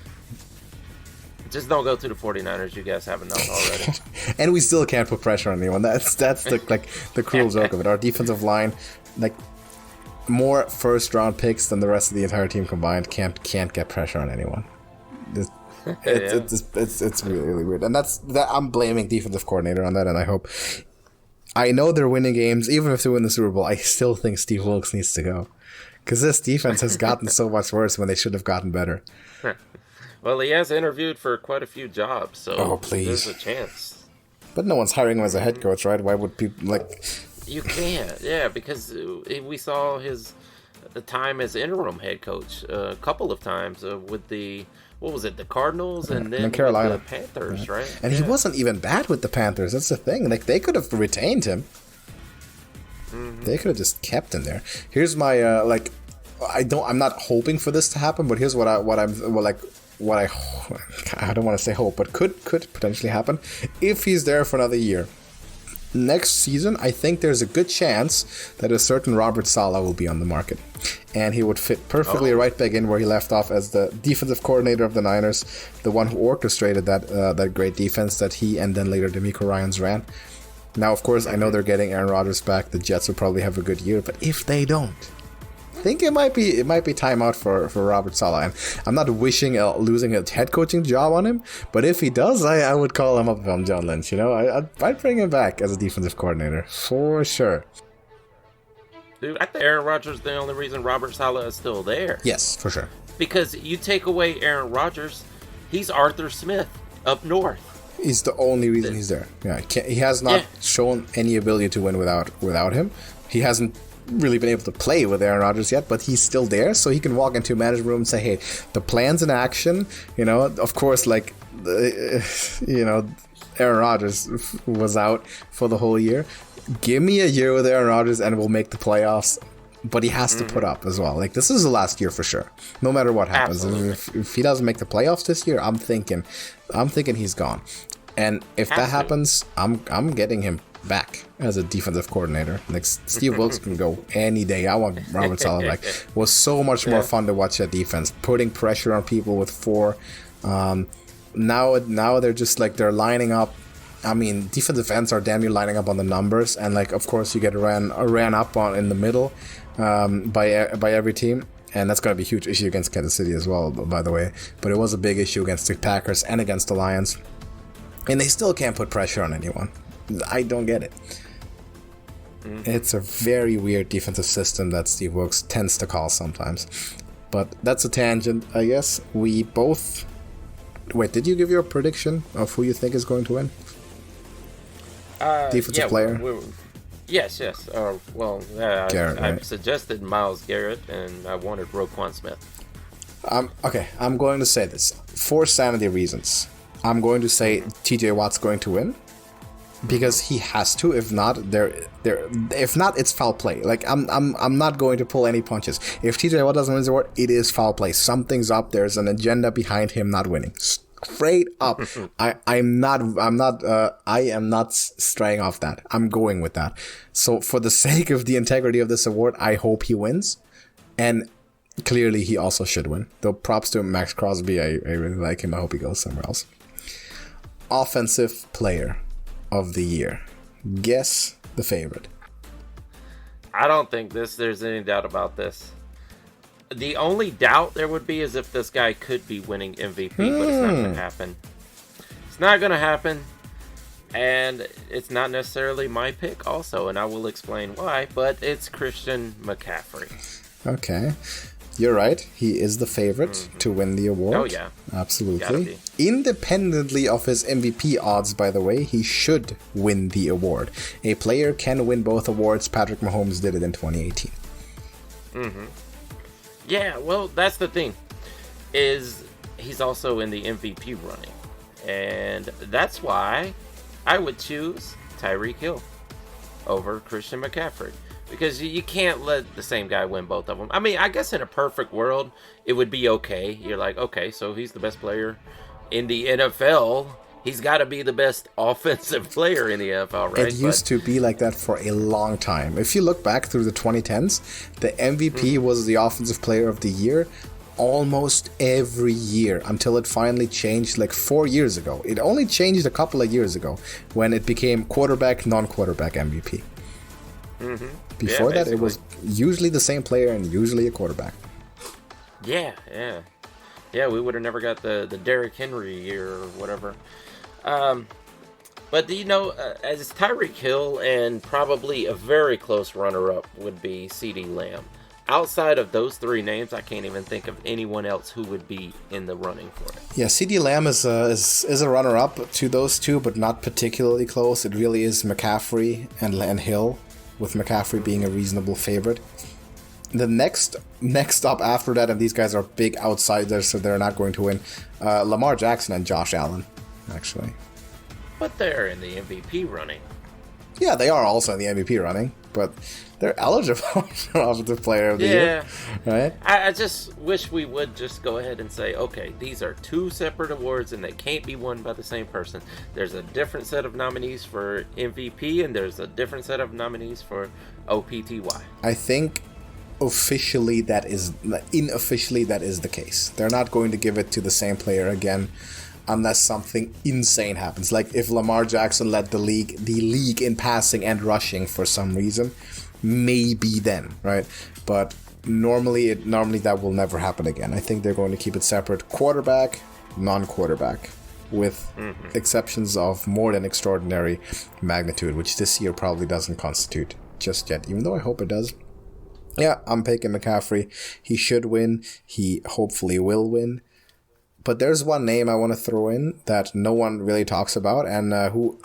Just don't go to the 49ers. You guys have enough already. And we still can't put pressure on anyone. That's the cruel joke of it. Our defensive line, like, more first round picks than the rest of the entire team combined, can't get pressure on anyone. It's really, really weird. And that I'm blaming defensive coordinator on that, and I know they're winning games. Even if they win the Super Bowl, I still think Steve Wilkes needs to go. Because this defense has gotten so much worse when they should have gotten better. Well, he has interviewed for quite a few jobs, so please. There's a chance. But no one's hiring him as a head coach, right? Why would people, like... You can't, yeah, because we saw the time as interim head coach a couple of times with the... What was it, the Cardinals and then Carolina. The Panthers, right? And he wasn't even bad with the Panthers. That's the thing. Like, they could have retained him. Mm-hmm. They could have just kept him there. Here's my I'm not hoping for this to happen, but here's I don't want to say hope, but could potentially happen if he's there for another year. Next season, I think there's a good chance that a certain Robert Saleh will be on the market. And he would fit perfectly right back in where he left off as the defensive coordinator of the Niners, the one who orchestrated that great defense that he and then later DeMeco Ryans ran. Now, of course, I know they're getting Aaron Rodgers back. The Jets will probably have a good year, but if they don't, I think it might be time out for Robert Saleh. And I'm not wishing losing a head coaching job on him, but if he does, I would call him up if I'm John Lynch. You know, I'd bring him back as a defensive coordinator for sure. Dude, I think Aaron Rodgers is the only reason Robert Saleh is still there. Yes, for sure. Because you take away Aaron Rodgers, he's Arthur Smith up north. He's the only reason he's there. Yeah, he has not shown any ability to win without him. He hasn't really been able to play with Aaron Rodgers yet, but he's still there, so he can walk into a management room and say, hey, the plan's in action. You know, of course, like, Aaron Rodgers was out for the whole year. Give me a year with Aaron Rodgers and we'll make the playoffs. But he has to put up as well. Like, this is the last year for sure. No matter what happens. If he doesn't make the playoffs this year, I'm thinking he's gone. And if that happens, I'm getting him back as a defensive coordinator. Like, Steve Wilkes can go any day. I want Robert Saleh back. It was so much more fun to watch that defense, putting pressure on people with 4. Now they're just like, they're lining up. I mean, defensive ends are damn near lining up on the numbers, and like, of course, you get ran up on in the middle by every team, and that's going to be a huge issue against Kansas City as well, by the way. But it was a big issue against the Packers and against the Lions, and they still can't put pressure on anyone. I don't get it. It's a very weird defensive system that Steve Wilkes tends to call sometimes. But that's a tangent, I guess. We both... Wait, did you give your prediction of who you think is going to win? Defensive player? Yes. Garrett, I right? suggested Myles Garrett, and I wanted Roquan Smith. Okay, I'm going to say this. For sanity reasons, I'm going to say TJ Watt's going to win. Because he has to. If not, it's foul play. Like, I'm not going to pull any punches. If TJ Watt doesn't win the award, it is foul play. Something's up. There's an agenda behind him not winning. Straight up. I am not straying off that. I'm going with that. So for the sake of the integrity of this award, I hope he wins. And clearly he also should win. Though props to Max Crosby. I really like him. I hope he goes somewhere else. Offensive player of the year. Guess the favorite. I don't think there's any doubt about this. The only doubt there would be is if this guy could be winning MVP, but it's not going to happen. It's not going to happen, and it's not necessarily my pick also, and I will explain why, but it's Christian McCaffrey. Okay. You're right. He is the favorite to win the award. Oh, yeah. Absolutely. Independently of his MVP odds, by the way, he should win the award. A player can win both awards. Patrick Mahomes did it in 2018. Yeah, well, that's the thing. Is he's also in the MVP running. And that's why I would choose Tyreek Hill. over Christian McCaffrey. Because you can't let the same guy win both of them. I mean, I guess in a perfect world, it would be okay. You're like, okay, so he's the best player in the NFL. He's got to be the best offensive player in the NFL, right? It used to be like that for a long time. If you look back through the 2010s, the MVP was the Offensive Player of the Year almost every year until it finally changed like 4 years ago. It only changed a couple of years ago when it became quarterback, non-quarterback MVP. Before that, it was usually the same player and usually a quarterback. Yeah, we would have never got the Derrick Henry year or whatever. But as Tyreek Hill and probably a very close runner-up would be CeeDee Lamb. Outside of those three names, I can't even think of anyone else who would be in the running for it. Yeah, CeeDee Lamb is a runner-up to those two, but not particularly close. It really is McCaffrey and Hill, with McCaffrey being a reasonable favorite. The next up after that, and these guys are big outsiders, so they're not going to win, Lamar Jackson and Josh Allen, actually. But they're in the MVP running. Yeah, they are also in the MVP running, but they're eligible for Offensive Player of the Year. Right? I just wish we would just go ahead and say, okay, these are two separate awards and they can't be won by the same person. There's a different set of nominees for MVP and there's a different set of nominees for OPTY. I think unofficially that is the case. They're not going to give it to the same player again unless something insane happens. Like if Lamar Jackson led the league in passing and rushing for some reason, maybe then, right? But normally that will never happen again. I think they're going to keep it separate: quarterback, non-quarterback, with exceptions of more than extraordinary magnitude, which this year probably doesn't constitute just yet, even though I hope it does. Yeah, I'm picking McCaffrey. He should win. He hopefully will win. But there's one name I want to throw in that no one really talks about, and who,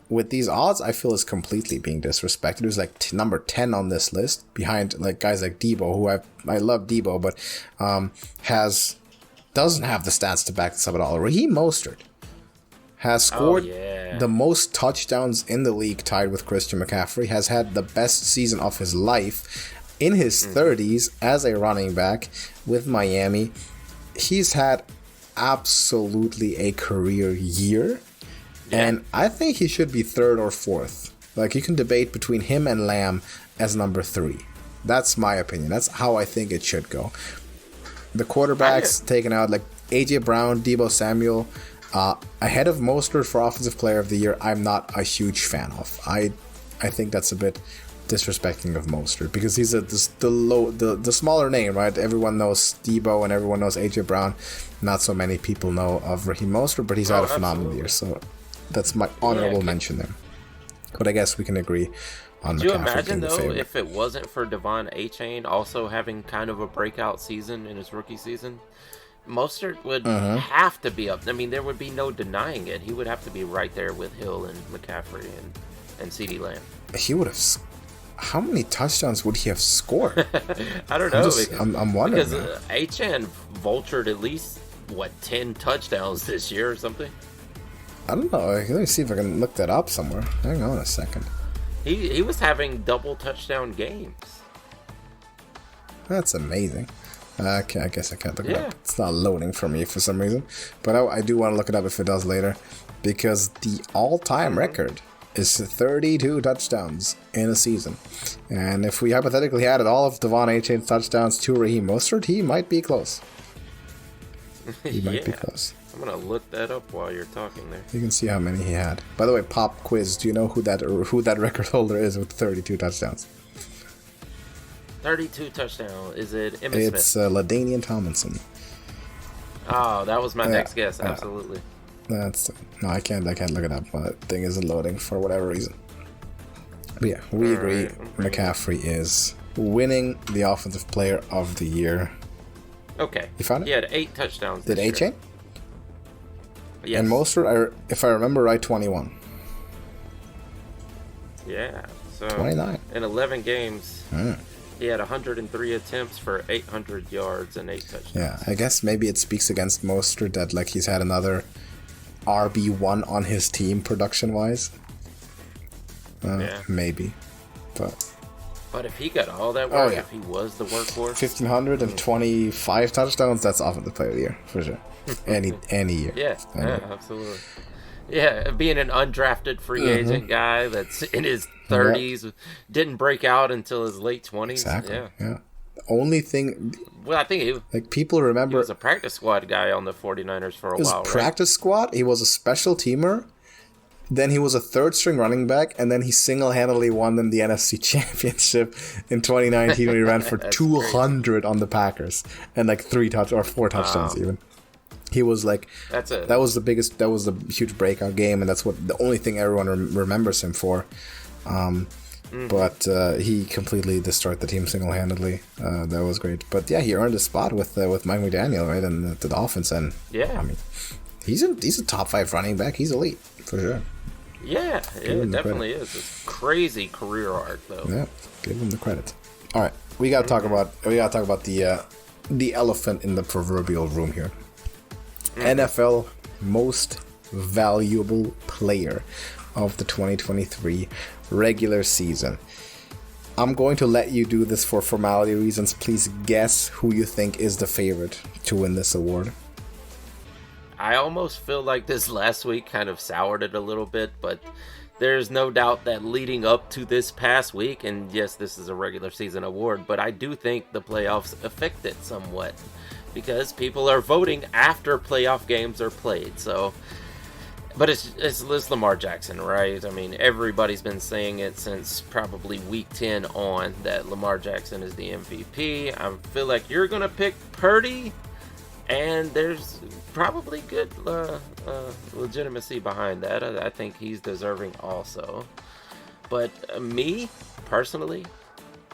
with these odds, I feel is completely being disrespected. Who's like number 10 on this list, behind like guys like Debo, who I love Debo, but doesn't have the stats to back this up at all. Raheem Mostert has scored the most touchdowns in the league, tied with Christian McCaffrey. Has had the best season of his life in his 30s as a running back with Miami. He's had absolutely a career year, and I think he should be third or fourth. Like, you can debate between him and Lamb as number 3. That's my opinion. That's how I think it should go. The quarterbacks taken out, like AJ Brown, Deebo Samuel, ahead of Mostert for Offensive Player of the Year, I'm not a huge fan of. I think that's a bit disrespecting of Mostert, because he's the smaller name, right? Everyone knows Debo and everyone knows AJ Brown. Not so many people know of Raheem Mostert, but he's had a phenomenal year, so that's my honorable mention there. But I guess we can agree on McCaffrey. Do you imagine though if it wasn't for Devon Achane also having kind of a breakout season in his rookie season? Mostert would have to be up. I mean, there would be no denying it. He would have to be right there with Hill and McCaffrey and CeeDee Lamb. He would have. How many touchdowns would he have scored? I don't know. I'm wondering. Because Achane vultured at least 10 touchdowns this year or something. I don't know. Let me see if I can look that up somewhere. Hang on a second. He was having double touchdown games. That's amazing. Okay, I guess I can't look it up. It's not loading for me for some reason. But I do want to look it up if it does later. Because the all-time record is 32 touchdowns in a season. And if we hypothetically added all of Devon Achane's touchdowns to Raheem Mostert, he might be close. He might be close. I'm going to look that up while you're talking there. You can see how many he had. By the way, pop quiz, do you know who that record holder is with 32 touchdowns? 32 touchdowns. Is it Emmitt Smith? It's LaDainian Tomlinson. Oh, that was my next guess. Absolutely. No, I can't look it up. My thing isn't loading for whatever reason. But yeah, we agree. McCaffrey is winning the Offensive Player of the Year. Okay. You found it? He had 8 touchdowns. Did Achane? Yes. And Mostert, if I remember right, 21. Yeah. So 29. In 11 games, he had 103 attempts for 800 yards and 8 touchdowns. Yeah, I guess maybe it speaks against Mostert that like he's had another RB1 on his team production-wise. maybe. But if he got all that work, if he was the workhorse, 1,525 touchdowns, that's Offensive Player of the Year for sure. Any year. Yeah, absolutely. Yeah, being an undrafted free agent guy that's in his 30s, didn't break out until his late 20s. Exactly. Yeah. The only thing, well, I think people remember, he was a practice squad guy on the 49ers for a while. Practice squad. He was a special teamer. Then he was a third-string running back, and then he single-handedly won them the NFC Championship in 2019 when he ran for 200 on the Packers and like 4 touchdowns even. He was like, that was the huge breakout game, and that's the only thing everyone remembers him for. But he completely destroyed the team single-handedly. That was great. But yeah, he earned a spot with Mike McDaniel, right, and the Dolphins. And I mean, he's a top 5 running back. He's elite for sure. Yeah, it definitely is. It's crazy career arc, though. Yeah, give him the credit. All right, we gotta talk about the elephant in the proverbial room here. NFL most valuable player of the 2023 regular season. I'm going to let you do this for formality reasons. Please guess who you think is the favorite to win this award. I almost feel like this last week kind of soured it a little bit, but there's no doubt that leading up to this past week, and yes, this is a regular season award, but I do think the playoffs affect it somewhat because people are voting after playoff games are played. So, but it's Lamar Jackson, right? I mean, everybody's been saying it since probably week 10 on that Lamar Jackson is the MVP. I feel like you're gonna pick Purdy. And there's probably good legitimacy behind that. I think he's deserving also. But me, personally,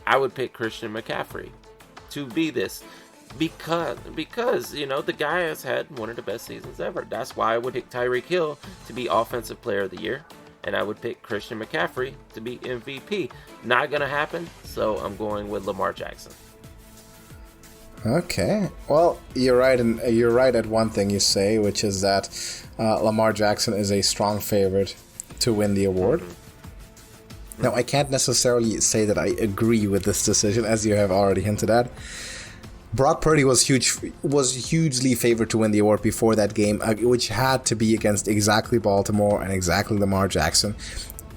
I would pick Christian McCaffrey to be this. Because you know, the guy has had one of the best seasons ever. That's why I would pick Tyreek Hill to be Offensive Player of the Year. And I would pick Christian McCaffrey to be MVP. Not going to happen, so I'm going with Lamar Jackson. Okay, well, you're right, and you're right at one thing you say, which is that Lamar Jackson is a strong favorite to win the award. Now, I can't necessarily say that I agree with this decision, as you have already hinted at. Brock Purdy was hugely favored to win the award before that game, which had to be against exactly Baltimore and exactly Lamar Jackson.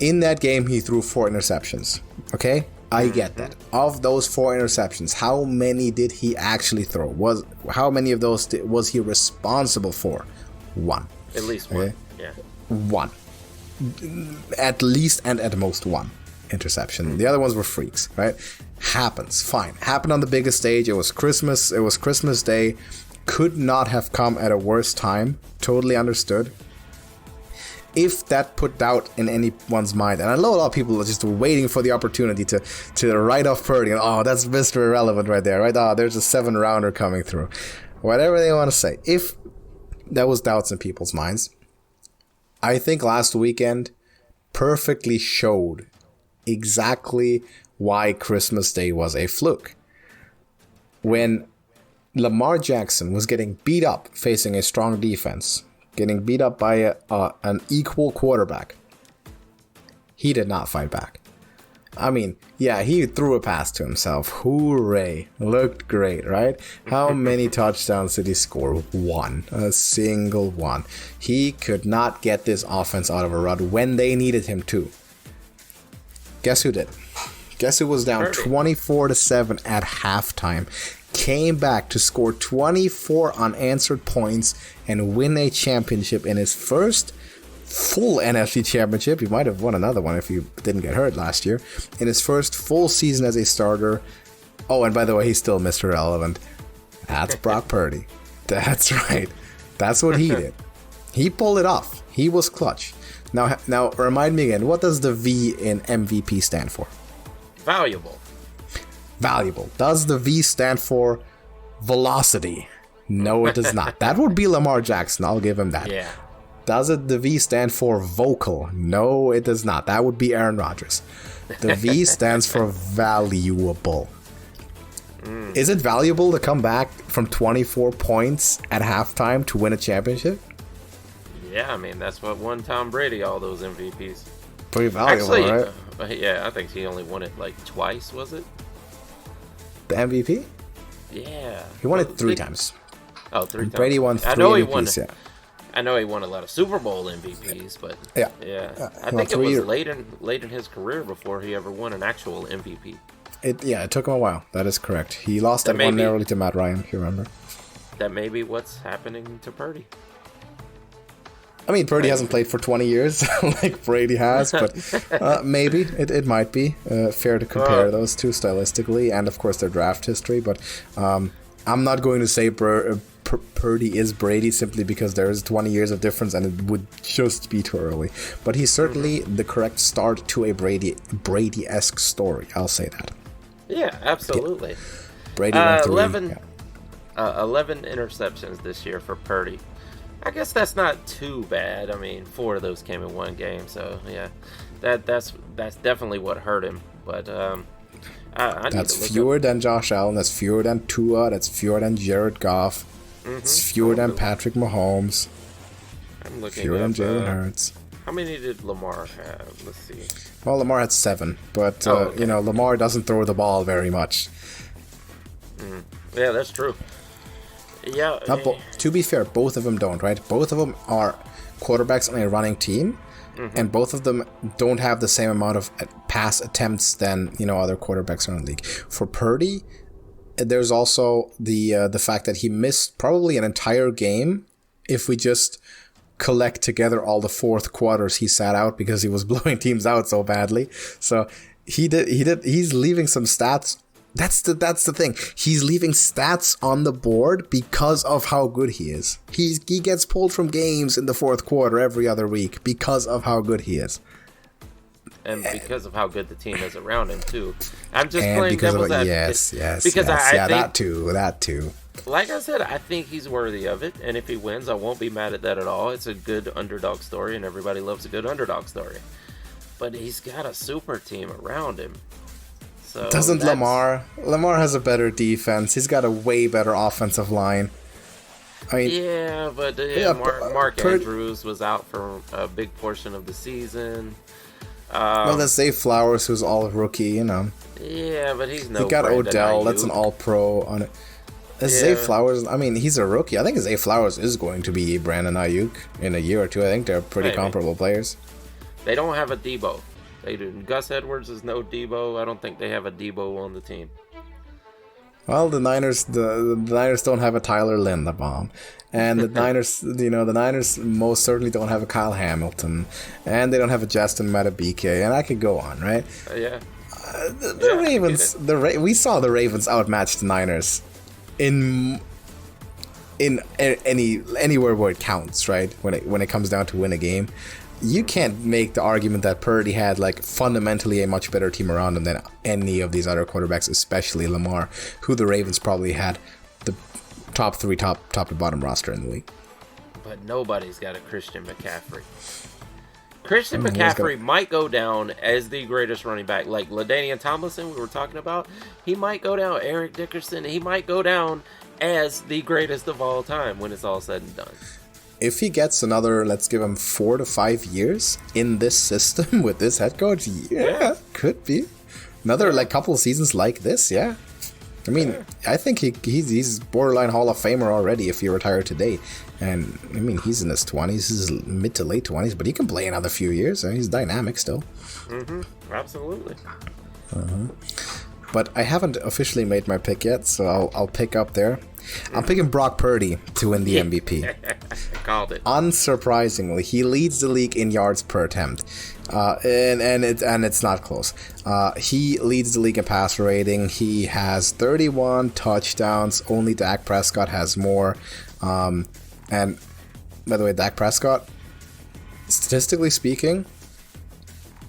In that game, he threw 4 interceptions. Okay. I get that. Of those 4 interceptions, how many did he actually throw? How many of those was he responsible for? 1. At least 1. Okay? Yeah. 1. At least and at most 1 interception. The other ones were freaks, right? Happens. Fine. Happened on the biggest stage. It was Christmas. It was Christmas Day. Could not have come at a worse time. Totally understood. If that put doubt in anyone's mind, and I know a lot of people are just waiting for the opportunity to write off Purdy, and that's Mr. Irrelevant right there, right? There's a 7-rounder coming through. Whatever they want to say. If that was doubts in people's minds, I think last weekend perfectly showed exactly why Christmas Day was a fluke. When Lamar Jackson was getting beat up facing a strong defense, getting beat up by an equal quarterback, he did not fight back. I mean, yeah, he threw a pass to himself. Hooray. Looked great, right? How many touchdowns did he score? 1. A single 1. He could not get this offense out of a rut when they needed him to. Guess who did? Guess who was down 24-7 at halftime? Came back to score 24 unanswered points and win a championship in his first full NFC championship. He might have won another one if he didn't get hurt last year. In his first full season as a starter. Oh, and by the way, he's still Mr. Irrelevant. That's Brock Purdy. That's right. That's what he did. He pulled it off. He was clutch. Now remind me again, what does the V in MVP stand for? Valuable. Valuable. Does the V stand for velocity? No, it does not. That would be Lamar Jackson. I'll give him that. Yeah. Does the V stand for vocal? No, it does not. That would be Aaron Rodgers. The V stands for valuable. Is it valuable to come back from 24 points at halftime to win a championship? Yeah, I mean, that's what won Tom Brady all those MVPs. pretty valuable, Actually, right? yeah, I think he only won it like twice, was it? The MVP? Yeah. He won it 3 times. Oh, 3 times. Brady won 3 I know MVPs, yeah. I know he won a lot of Super Bowl MVPs, but Yeah. I think it was late in his career before he ever won an actual MVP. It took him a while. That is correct. He lost that one narrowly to Matt Ryan, if you remember. That may be what's happening to Purdy. I mean, Purdy hasn't played for 20 years like Brady has, but maybe it might be fair to compare those two stylistically and, of course, their draft history. But I'm not going to say Purdy is Brady simply because there is 20 years of difference and it would just be too early. But he's certainly the correct start to a Brady-esque story. I'll say that. Yeah, absolutely. Yeah. Brady went through 11 interceptions this year for Purdy. I guess that's not too bad. I mean, 4 of those came in one game, so yeah, that's definitely what hurt him. But that's fewer than Josh Allen. That's fewer than Tua. That's fewer than Jared Goff. It's fewer than Patrick Mahomes. I'm looking fewer than up, Jalen Hurts. How many did Lamar have? Let's see. Well, Lamar had 7, but Lamar doesn't throw the ball very much. Yeah, that's true. Yeah. To be fair, both of them don't, right? Both of them are quarterbacks on a running team, and both of them don't have the same amount of pass attempts than other quarterbacks around the league. For Purdy, there's also the fact that he missed probably an entire game if we just collect together all the fourth quarters he sat out because he was blowing teams out so badly. So he's leaving some stats. That's the thing. He's leaving stats on the board because of how good he is. He gets pulled from games in the fourth quarter every other week because of how good he is. And because of how good the team is around him too. I'm just playing devil's advocate. Yes. Because I think, that too. Like I said, I think he's worthy of it, and if he wins, I won't be mad at that at all. It's a good underdog story, and everybody loves a good underdog story. But he's got a super team around him. So doesn't Lamar? Lamar has a better defense. He's got a way better offensive line. I mean, yeah, but Mark Andrews was out for a big portion of the season. Well, that's Zay Flowers, who's all rookie, Yeah, but he's no. You got Brandon Odell, Ayuk. that's an all-pro on it. Zay Flowers, I mean, he's a rookie. I think Zay Flowers is going to be Brandon Ayuk in a year or two. I think they're pretty comparable players. They don't have a Debo. They do. Gus Edwards is no Debo. I don't think they have a Debo on the team. Well, the Niners don't have a Tyler Linderbaum, and the Niners most certainly don't have a Kyle Hamilton, and they don't have a Justin Madubuike, and I could go on, right? Yeah. The Ravens. We saw the Ravens outmatch the Niners in anywhere where it counts, right? When it comes down to win a game. You can't make the argument that Purdy had fundamentally a much better team around him than any of these other quarterbacks, especially Lamar, who the Ravens probably had the top to bottom roster in the league. But nobody's got a Christian McCaffrey. Christian McCaffrey might go down as the greatest running back, like LaDainian Tomlinson we were talking about. He might go down, Eric Dickerson. He might go down as the greatest of all time when it's all said and done. If he gets another, let's give him 4 to 5 years in this system with this head coach, could be another couple of seasons like this. Yeah, I mean, I think he's borderline Hall of Famer already if he retired today. And I mean, he's in his 20s, his mid to late 20s, but he can play another few years. I mean, he's dynamic still. Absolutely. But I haven't officially made my pick yet, so I'll pick up there. I'm picking Brock Purdy to win the MVP. Called it. Unsurprisingly, he leads the league in yards per attempt, and it's not close. He leads the league in passer rating. He has 31 touchdowns. Only Dak Prescott has more. And by the way, Dak Prescott, statistically speaking,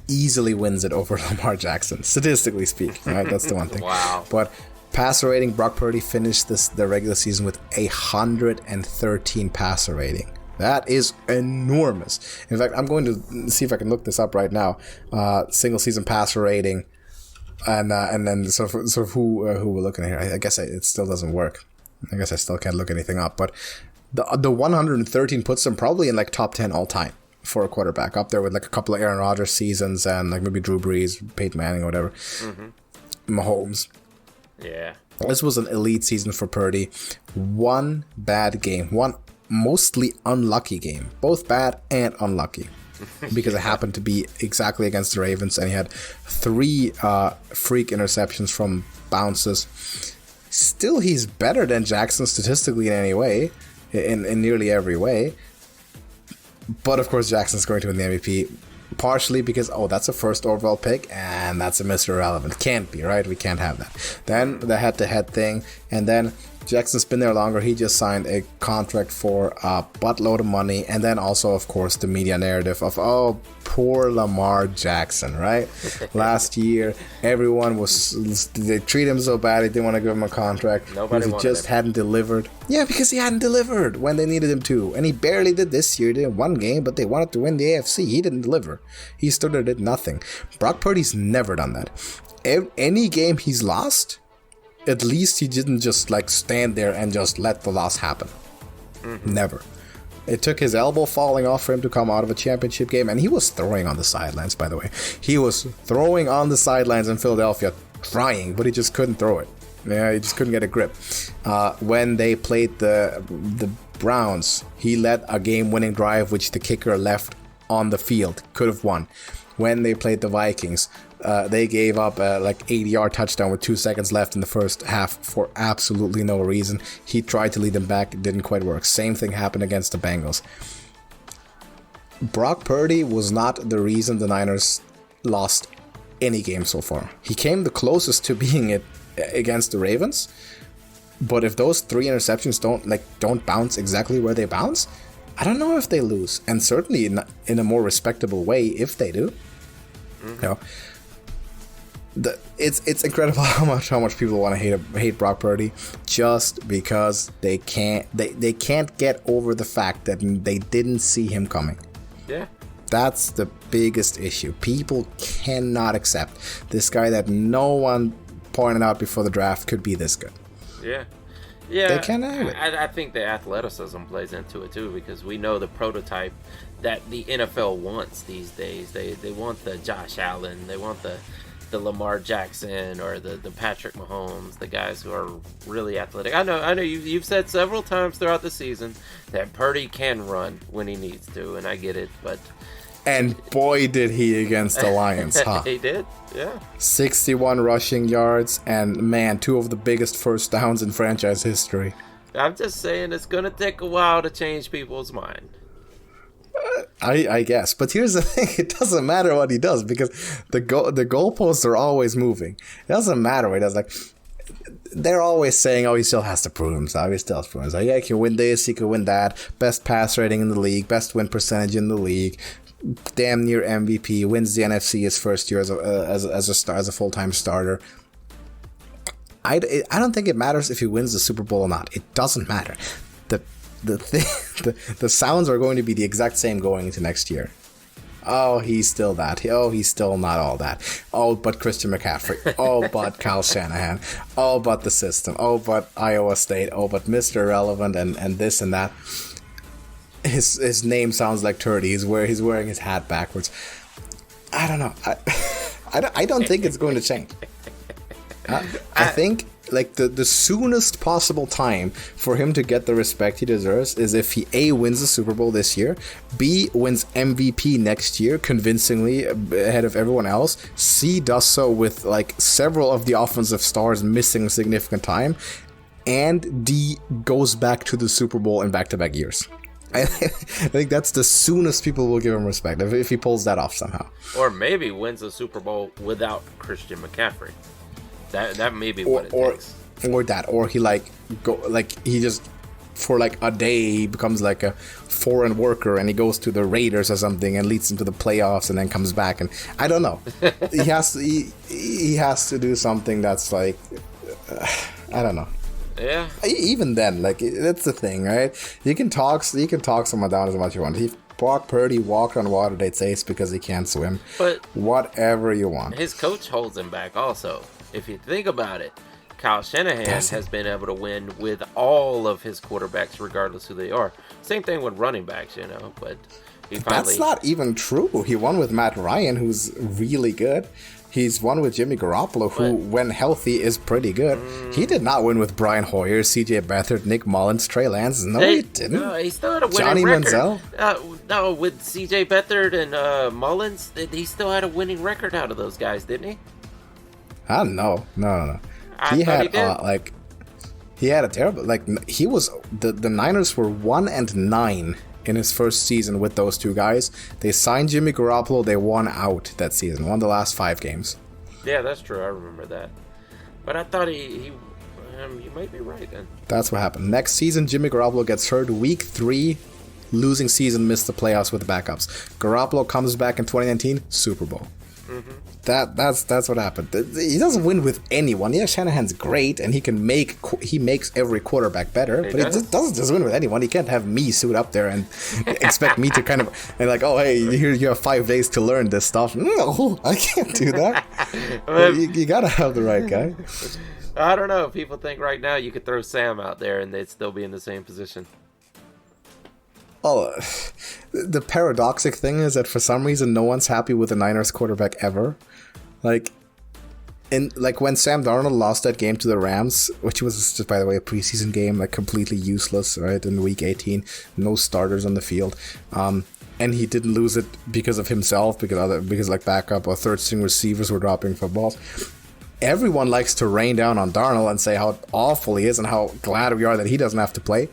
easily wins it over Lamar Jackson. Statistically speaking, right? That's the one thing. Wow. But passer rating, Brock Purdy finished the regular season with 113 passer rating. That is enormous. In fact, I'm going to see if I can look this up right now. Single season passer rating, and then sort of who we're looking at here. I guess it still doesn't work. I guess I still can't look anything up. But the 113 puts him probably in top 10 all time for a quarterback, up there with like a couple of Aaron Rodgers seasons and like maybe Drew Brees, Peyton Manning, or whatever. Mahomes. Yeah. This was an elite season for Purdy. One bad game, one mostly unlucky game, both bad and unlucky, because it happened to be exactly against the Ravens, and he had 3 freak interceptions from bounces. Still, he's better than Jackson statistically in any way, in nearly every way. But of course, Jackson's going to win the MVP. Partially because, that's a first overall pick, and that's a Mr. Irrelevant. Can't be, right? We can't have that. Then the head-to-head thing, and then Jackson's been there longer. He just signed a contract for a buttload of money, and then also, of course, the media narrative of, poor Lamar Jackson, right? Last year, everyone they treat him so bad, they didn't want to give him a contract. Nobody wanted him. Hadn't delivered. Yeah, because he hadn't delivered when they needed him to, and he barely did this year. He did one game, but they wanted to win the AFC. He didn't deliver. He stood there, did nothing. Brock Purdy's never done that. Any game he's lost, at least he didn't just like stand there and just let the loss happen. Never. It took his elbow falling off for him to come out of a championship game, and he was throwing on the sidelines, by the way. He was throwing on the sidelines in Philadelphia, trying, but he just couldn't throw it. Yeah, he just couldn't get a grip. When they played the Browns, he led a game-winning drive, which the kicker left on the field. Could have won. When they played the Vikings, they gave up a 80-yard touchdown with 2 seconds left in the first half for absolutely no reason. He tried to lead them back. It didn't quite work. Same thing happened against the Bengals. Brock Purdy was not the reason the Niners lost any game so far. He came the closest to being it against the Ravens. But if those 3 interceptions don't bounce exactly where they bounce, I don't know if they lose. And certainly in a more respectable way if they do. You know, it's incredible how much people want to hate Brock Purdy just because they can't get over the fact that they didn't see him coming. Yeah. That's the biggest issue. People cannot accept this guy that no one pointed out before the draft could be this good. Yeah. Yeah, they can't have it. I think the athleticism plays into it too, because we know the prototype that the NFL wants these days. They want the Josh Allen, they want the Lamar Jackson or the Patrick Mahomes, the guys who are really athletic. I know you've said several times throughout the season that Purdy can run when he needs to, and I get it, but... And boy, did he against the Lions, huh? He did, yeah. 61 rushing yards, and man, 2 of the biggest first downs in franchise history. I'm just saying it's going to take a while to change people's mind. I guess. But here's the thing. It doesn't matter what he does, because the goalposts are always moving. It doesn't matter what he does. Like, they're always saying, he still has to prove himself. He still has to prove himself. Yeah, he can win this, he can win that. Best pass rating in the league, best win percentage in the league. Damn near MVP, wins the NFC his first year as a full-time starter. I don't think it matters if he wins the Super Bowl or not. It doesn't matter. The sounds are going to be the exact same going into next year. Oh, he's still that. Oh, he's still not all that. Oh, but Christian McCaffrey. Oh, but Kyle Shanahan. Oh, but the system. Oh, but Iowa State. Oh, but Mr. Irrelevant and this and that. His name sounds like Turdy. He's wearing his hat backwards. I don't know. I don't think it's going to change. I think like the soonest possible time for him to get the respect he deserves is if he A, wins the Super Bowl this year, B, wins MVP next year convincingly ahead of everyone else, C, does so with like several of the offensive stars missing significant time, and D, goes back to the Super Bowl in back-to-back years. I think that's the soonest people will give him respect if he pulls that off somehow. Or maybe wins a Super Bowl without Christian McCaffrey. That may be what it takes. Or he just for like a day he becomes like a foreign worker and he goes to the Raiders or something and leads them to the playoffs and then comes back, and I don't know. he has to do something that's like I don't know. Yeah. Even then, like, that's the thing, right? You can talk someone down as much as you want. If Brock Purdy walked on water, they'd say it's because he can't swim. But whatever you want. His coach holds him back also. If you think about it, Kyle Shanahan has been able to win with all of his quarterbacks, regardless who they are. Same thing with running backs, But That's not even true. He won with Matt Ryan, who's really good. He's won with Jimmy Garoppolo, who, when healthy, is pretty good. He did not win with Brian Hoyer, C.J. Beathard, Nick Mullins, Trey Lance. No, he didn't. No, he still had a winning Johnny record. Manziel? No, with C.J. Beathard and Mullins, he still had a winning record out of those guys, didn't he? I don't know. No. He had he had a terrible he was the Niners were 1-9 in his first season with those two guys. They signed Jimmy Garoppolo. They won out that season. Won the last 5 games. Yeah, that's true. I remember that. But I thought you might be right then. That's what happened. Next season, Jimmy Garoppolo gets hurt. Week 3, losing season, missed the playoffs with the backups. Garoppolo comes back in 2019, Super Bowl. Mm-hmm. That's what happened. He doesn't win with anyone. Yeah, Shanahan's great, and he makes every quarterback better, but he doesn't just win with anyone. He can't have me suit up there and expect me to kind of oh hey, here you have 5 days to learn this stuff. No, I can't do that. You gotta have the right guy. I don't know. People think right now you could throw Sam out there and they'd still be in the same position. Oh, the paradoxic thing is that for some reason no one's happy with the Niners quarterback ever. When Sam Darnold lost that game to the Rams, which was just, by the way, a preseason game, completely useless, right? In week 18, no starters on the field, and he didn't lose it because of himself, because backup or third string receivers were dropping footballs. Everyone likes to rain down on Darnold and say how awful he is and how glad we are that he doesn't have to play,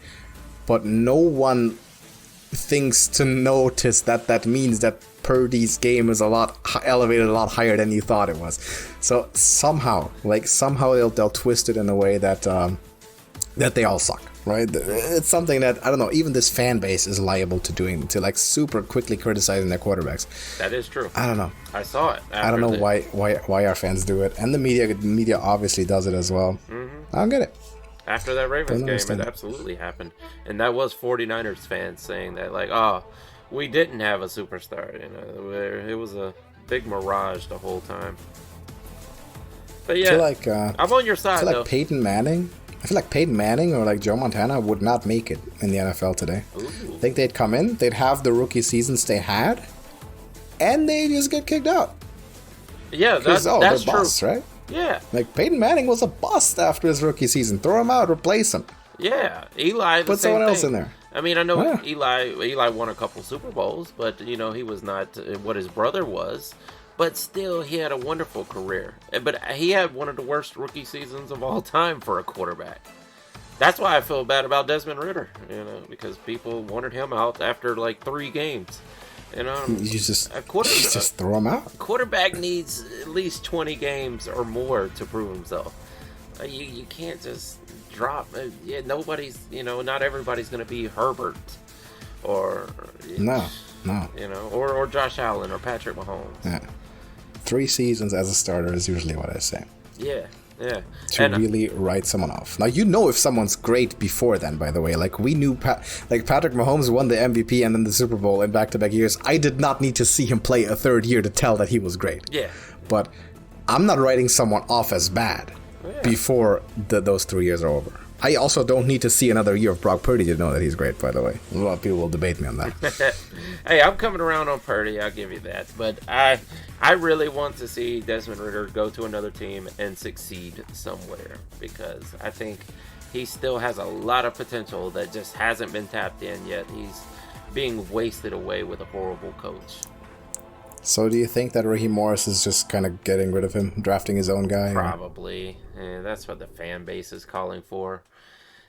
but no one thinks to notice that means that Purdy's game is elevated a lot higher than you thought it was. So somehow they'll twist it in a way that they all suck, right? It's something that, I don't know, even this fan base is liable to doing, to super quickly criticizing their quarterbacks. That is true. I don't know. I saw it. I don't know why our fans do it, and the media obviously does it as well. Mm-hmm. I don't get it. After that Ravens game, it absolutely happened. And that was 49ers fans saying that, we didn't have a superstar. It was a big mirage the whole time. But yeah, I'm on your side, though. I feel like Peyton Manning or Joe Montana would not make it in the NFL today. Ooh. I think they'd come in, they'd have the rookie seasons they had, and they just get kicked out. Yeah, that's true. Busts, right? Yeah. Peyton Manning was a bust after his rookie season. Throw him out, replace him. Yeah, Eli. Put someone else in there. I mean, I know Eli won a couple Super Bowls, but he was not what his brother was. But still, he had a wonderful career. But he had one of the worst rookie seasons of all time for a quarterback. That's why I feel bad about Desmond Ridder, because people wanted him out after 3 games. You just throw him out. Quarterback needs at least 20 games or more to prove himself. You can't just drop. Nobody's, not everybody's going to be Herbert or no, or Josh Allen or Patrick Mahomes. Yeah, 3 seasons as a starter is usually what I say. Yeah. To really write someone off. Now, if someone's great before then, by the way. We knew Patrick Mahomes won the MVP and then the Super Bowl in back-to-back years. I did not need to see him play a third year to tell that he was great. Yeah. But I'm not writing someone off as bad before those 3 years are over. I also don't need to see another year of Brock Purdy to know that he's great, by the way. A lot of people will debate me on that. Hey, I'm coming around on Purdy, I'll give you that. But I really want to see Desmond Ridder go to another team and succeed somewhere, because I think he still has a lot of potential that just hasn't been tapped in yet. He's being wasted away with a horrible coach. So do you think that Raheem Morris is just kind of getting rid of him, drafting his own guy? Probably. That's what the fan base is calling for.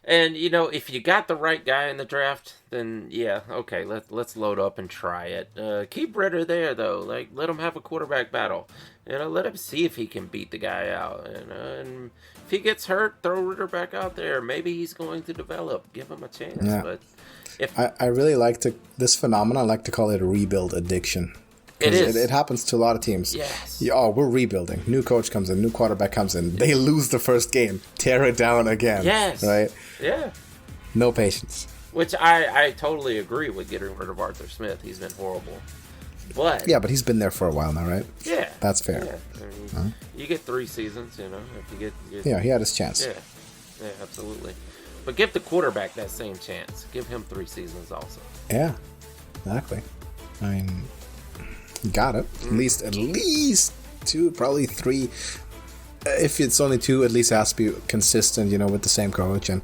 And, if you got the right guy in the draft, then, yeah, okay, let's load up and try it. Keep Ridder there, though. Let him have a quarterback battle. Let him see if he can beat the guy out. And if he gets hurt, throw Ridder back out there. Maybe he's going to develop. Give him a chance. Yeah. But I really this phenomenon, I like to call it a rebuild addiction. It is. It happens to a lot of teams. Yes. We're rebuilding. New coach comes in, new quarterback comes in. They lose the first game. Tear it down again. Yes. Right? Yeah. No patience. Which I totally agree with getting rid of Arthur Smith. He's been horrible. But yeah, but he's been there for a while now, right? Yeah. That's fair. Yeah. You get 3 seasons, if you get yeah, he had his chance. Yeah, absolutely. But give the quarterback that same chance. Give him 3 seasons also. Yeah, exactly. I mean, you got it. At least 2, probably 3. If it's only 2, at least it has to be consistent, with the same coach. And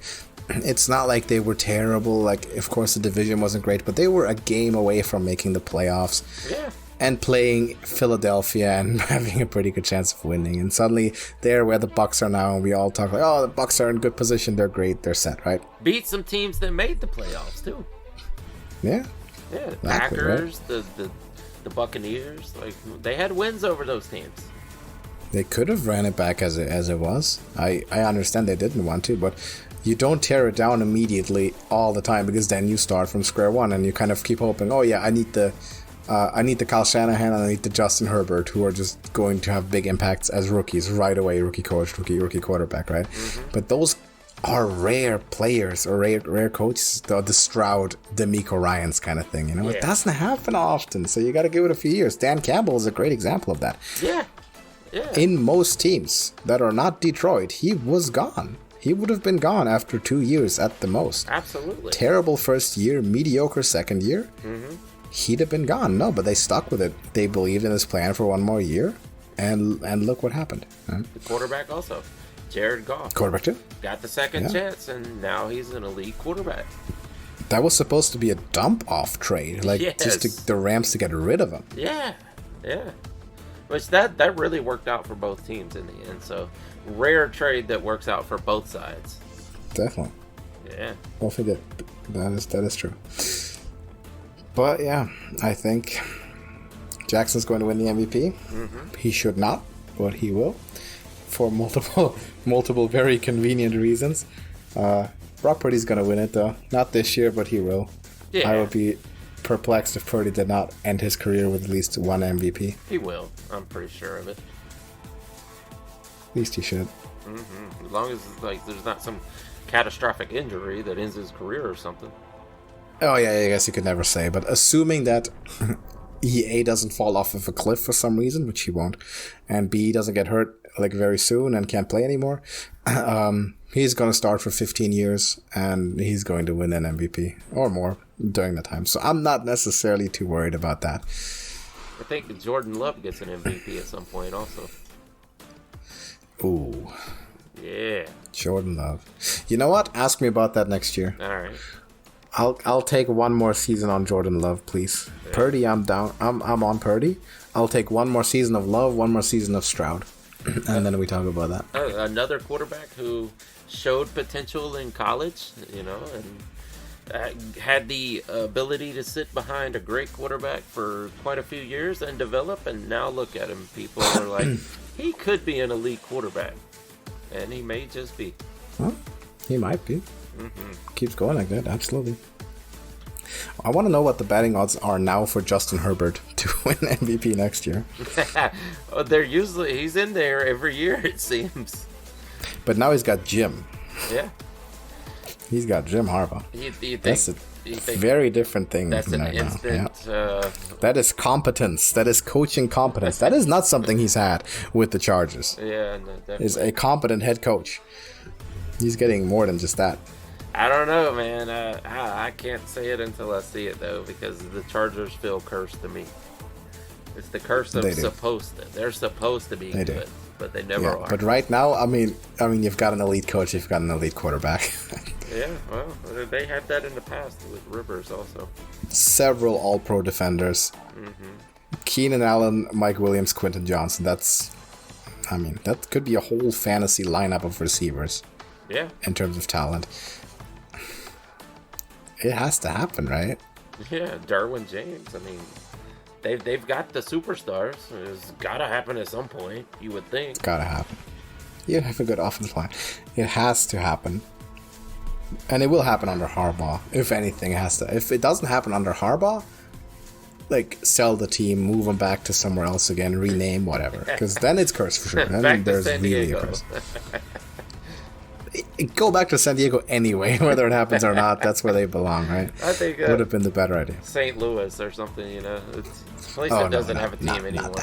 it's not like they were terrible. Like, of course, the division wasn't great, but they were a game away from making the playoffs. Yeah. And playing Philadelphia and having a pretty good chance of winning. And suddenly, they're where the Bucs are now, and we all talk like, oh, the Bucs are in good position. They're great. They're set, right? Beat some teams that made the playoffs, too. Yeah. Yeah, the Exactly, Packers, right? the Buccaneers. Like, they had wins over those teams. They could have ran it back as it was. I understand they didn't want to, but you don't tear it down immediately all the time, because then you start from square one and you kind of keep hoping, oh yeah, I need the Kyle Shanahan and I need the Justin Herbert, who are just going to have big impacts as rookies right away, rookie coach, rookie quarterback, right? Mm-hmm. But those are rare players or rare coaches, the Stroud, DeMeco Ryans kind of thing, It doesn't happen often, so you got to give it a few years. Dan Campbell is a great example of that. Yeah. Yeah. In most teams that are not Detroit, he was gone. He would have been gone after 2 years at the most. Absolutely. Terrible first year, mediocre second year. Mm-hmm. He'd have been gone. No, but they stuck with it. They believed in his plan for one more year, and look what happened. The quarterback also, Jared Goff. Quarterback too. Got the second chance, and now he's an elite quarterback. That was supposed to be a dump-off trade, just the Rams to get rid of him. Yeah. Which that really worked out for both teams in the end. So, rare trade that works out for both sides. Definitely. Yeah. Don't forget, that is true. But yeah, I think Jackson's going to win the MVP. Mm-hmm. He should not, but he will, for multiple very convenient reasons. Brock Purdy's going to win it though. Not this year, but he will. Yeah. I would be perplexed if Purdy did not end his career with at least one MVP. He will. I'm pretty sure of it. At least he should. Mm-hmm. As long as there's not some catastrophic injury that ends his career or something. Oh yeah, I guess you could never say. But assuming that A doesn't fall off of a cliff for some reason, which he won't, and B doesn't get hurt very soon and can't play anymore, he's going to start for 15 years and he's going to win an MVP or more during that time. So I'm not necessarily too worried about that. I think Jordan Love gets an MVP at some point also. Ooh. Yeah. Jordan Love. You know what? Ask me about that next year. All right. I'll take one more season on Jordan Love, please. Yeah. Purdy, I'm down. I'm on Purdy. I'll take one more season of Love, one more season of Stroud. And then we talk about that. Another quarterback who showed potential in college, and had the ability to sit behind a great quarterback for quite a few years and develop, and now look at him. People are like, he could be an elite quarterback, and he may just be. Well, he might be. Mm-hmm. Keeps going like that, absolutely. I want to know what the betting odds are now for Justin Herbert to win MVP next year. He's in there every year, it seems. But now he's got Jim. Yeah. He's got Jim Harbaugh. That's a very different thing. That's an instant. Yeah. That is competence. That is coaching competence. That is not something he's had with the Chargers. Yeah, no, definitely. Is a competent head coach. He's getting more than just that. I don't know, man. I can't say it until I see it, though, because the Chargers feel cursed to me. It's the curse of supposed to. They're supposed to be good, but they never are. But right now, I mean, you've got an elite coach, you've got an elite quarterback. Yeah, well, they had that in the past with Rivers also. Several All-Pro defenders. Mm-hmm. Keenan Allen, Mike Williams, Quentin Johnson. That could be a whole fantasy lineup of receivers. Yeah. In terms of talent. It has to happen, right? Yeah, Derwin James. They've got the superstars. It's got to happen at some point, you would think. It's got to happen. You have a good offensive line. It has to happen. And it will happen under Harbaugh. If anything, it has to. If it doesn't happen under Harbaugh, sell the team, move them back to somewhere else again, rename, whatever. Because then it's cursed for sure. Then there's really a curse. Go back to San Diego anyway, whether it happens or not. That's where they belong, right? I think would have been the better idea. St. Louis or something, It's a place that doesn't have a team anymore.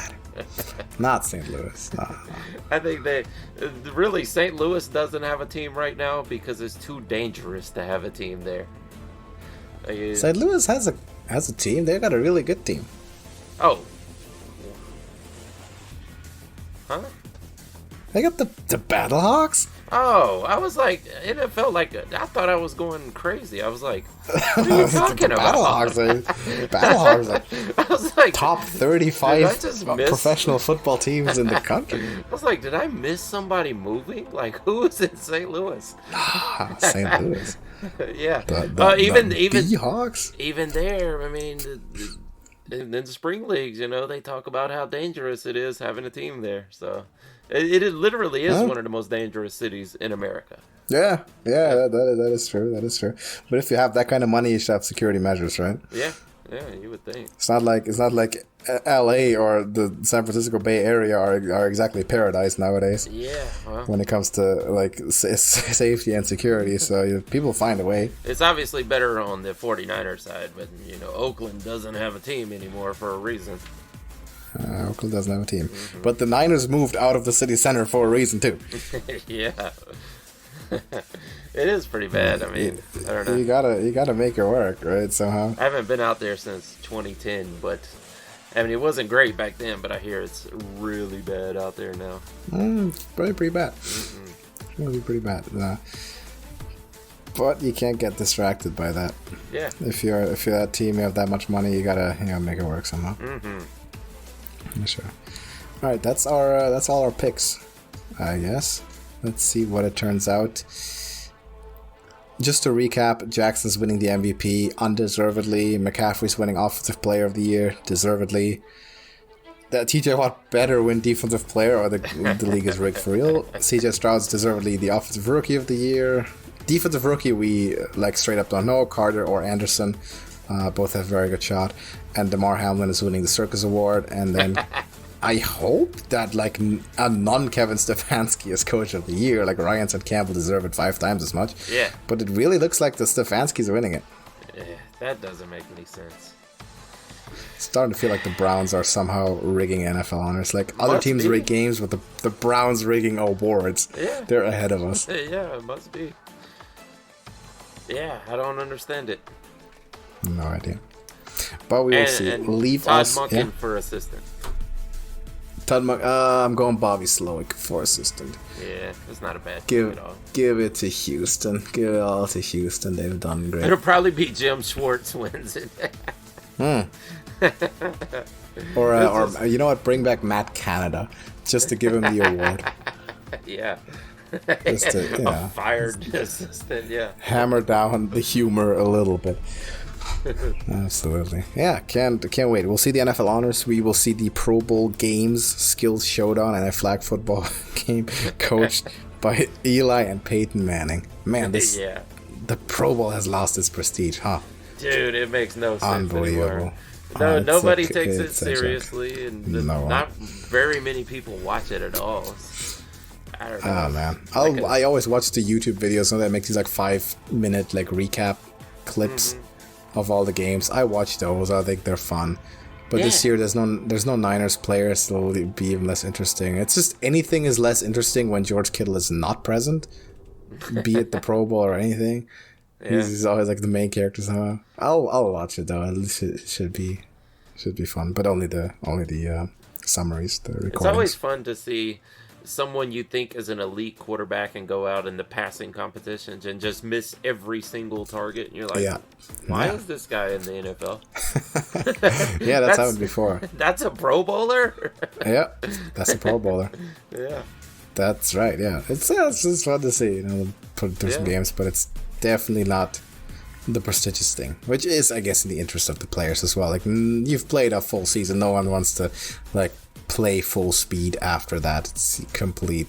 Not St. Louis. No. I think St. Louis doesn't have a team right now because it's too dangerous to have a team there. St. Louis has As a team, they got a really good team. Oh. Huh? They got the Battlehawks? Oh, I was like, it felt like, I thought I was going crazy. I was like, what are you talking about? Battlehawks I was like, top 35 professional football teams in the country. I was like, did I miss somebody moving? Like, who is in St. Louis? St. Louis. Yeah. Even Hawks. Even there, I mean, in the spring leagues, they talk about how dangerous it is having a team there. So it literally is one of the most dangerous cities in America. Yeah, that is true. That is true. But if you have that kind of money, you should have security measures, right? Yeah, you would think. It's not like L.A. or the San Francisco Bay Area are exactly paradise nowadays. Yeah, well, when it comes to like safety and security, so people find a way. It's obviously better on the 49ers side, but Oakland doesn't have a team anymore for a reason. Oakland doesn't have a team, but the Niners moved out of the city center for a reason too. Yeah. It is pretty bad. I mean, I don't know. You gotta make it work, right? Somehow. I haven't been out there since 2010, but I mean, it wasn't great back then. But I hear it's really bad out there now. It's probably pretty bad. Really pretty bad. But you can't get distracted by that. Yeah. If you're that team, you have that much money, you gotta make it work somehow. Sure. All right, that's all our picks, I guess. Let's see what it turns out. Just to recap, Jackson's winning the MVP undeservedly. McCaffrey's winning Offensive Player of the Year deservedly. TJ Watt better win Defensive Player, or the league is rigged for real. CJ Stroud's deservedly the Offensive Rookie of the Year. Defensive Rookie, we straight up don't know. Carter or Anderson, both have a very good shot. And DeMar Hamlin is winning the Circus Award. And then I hope that a non-Kevin Stefanski is Coach of the Year. Like Ryan said, Campbell deserved it 5 times as much. Yeah. But it really looks like the Stefanskis are winning it. Yeah, that doesn't make any sense. It's starting to feel like the Browns are somehow rigging NFL honors. Like other teams rig games, but the Browns rigging awards. Yeah. They're ahead of us. Yeah, it must be. Yeah, I don't understand it. No idea. But we will see. Leave Todd us. Monken for assistant. I'm going Bobby Slowick for assistant. Yeah, it's not a bad team at all. Give it to Houston. Give it all to Houston. They've done great. It'll probably be Jim Schwartz wins it. Or you know what? Bring back Matt Canada just to give him the award. Yeah. Just to, a fired assistant. Yeah. Hammer down the humor a little bit. Absolutely. Yeah, can't wait. We'll see the NFL honors. We will see the Pro Bowl games, skills showdown, and a flag football game coached by Eli and Peyton Manning. Man, the Pro Bowl has lost its prestige, huh? Dude, it makes no sense Unbelievable. Anymore. Nobody takes it seriously, and not very many people watch it at all. I don't know. Oh man, I always watch the YouTube videos, and that makes these 5-minute recap clips of all the games. I watch those. I think they're fun. But this year there's no Niners players, so it'll be even less interesting. It's just anything is less interesting when George Kittle is not present, be it the Pro Bowl or anything. Yeah. He's always the main character somehow. I'll watch it though. At least it should be fun. But only the summaries, the recordings. It's always fun to see someone you think is an elite quarterback and go out in the passing competitions and just miss every single target, and you're like, why is this guy in the NFL? Yeah, that's happened before. That's a Pro Bowler? Yeah, that's a Pro Bowler. Yeah. That's right, yeah. It's just fun to see, put through some games, but it's definitely not the prestigious thing, which is, I guess, in the interest of the players as well. You've played a full season. No one wants to, play full speed after that. It's completely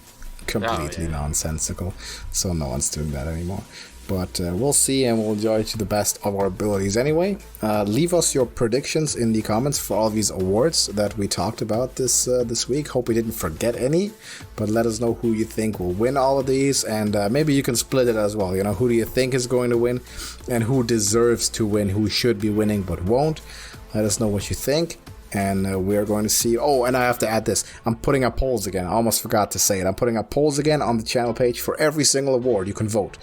nonsensical. So no one's doing that anymore. But we'll see, and we'll enjoy it to the best of our abilities anyway. Leave us your predictions in the comments for all these awards that we talked about this week. Hope we didn't forget any, but let us know who you think will win all of these, and maybe you can split it as well. Who do you think is going to win, and who deserves to win, who should be winning but won't. Let us know what you think. And we're going to see... Oh, and I have to add this. I'm putting up polls again. I almost forgot to say it. I'm putting up polls again on the channel page for every single award. You can vote.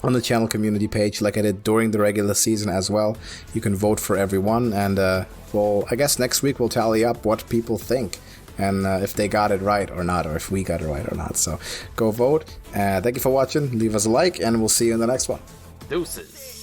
on the channel community page like I did during the regular season as well. You can vote for everyone, and well, I guess next week we'll tally up what people think and if they got it right or not, or if we got it right or not. So go vote. Thank you for watching. Leave us a like, and we'll see you in the next one. Deuces.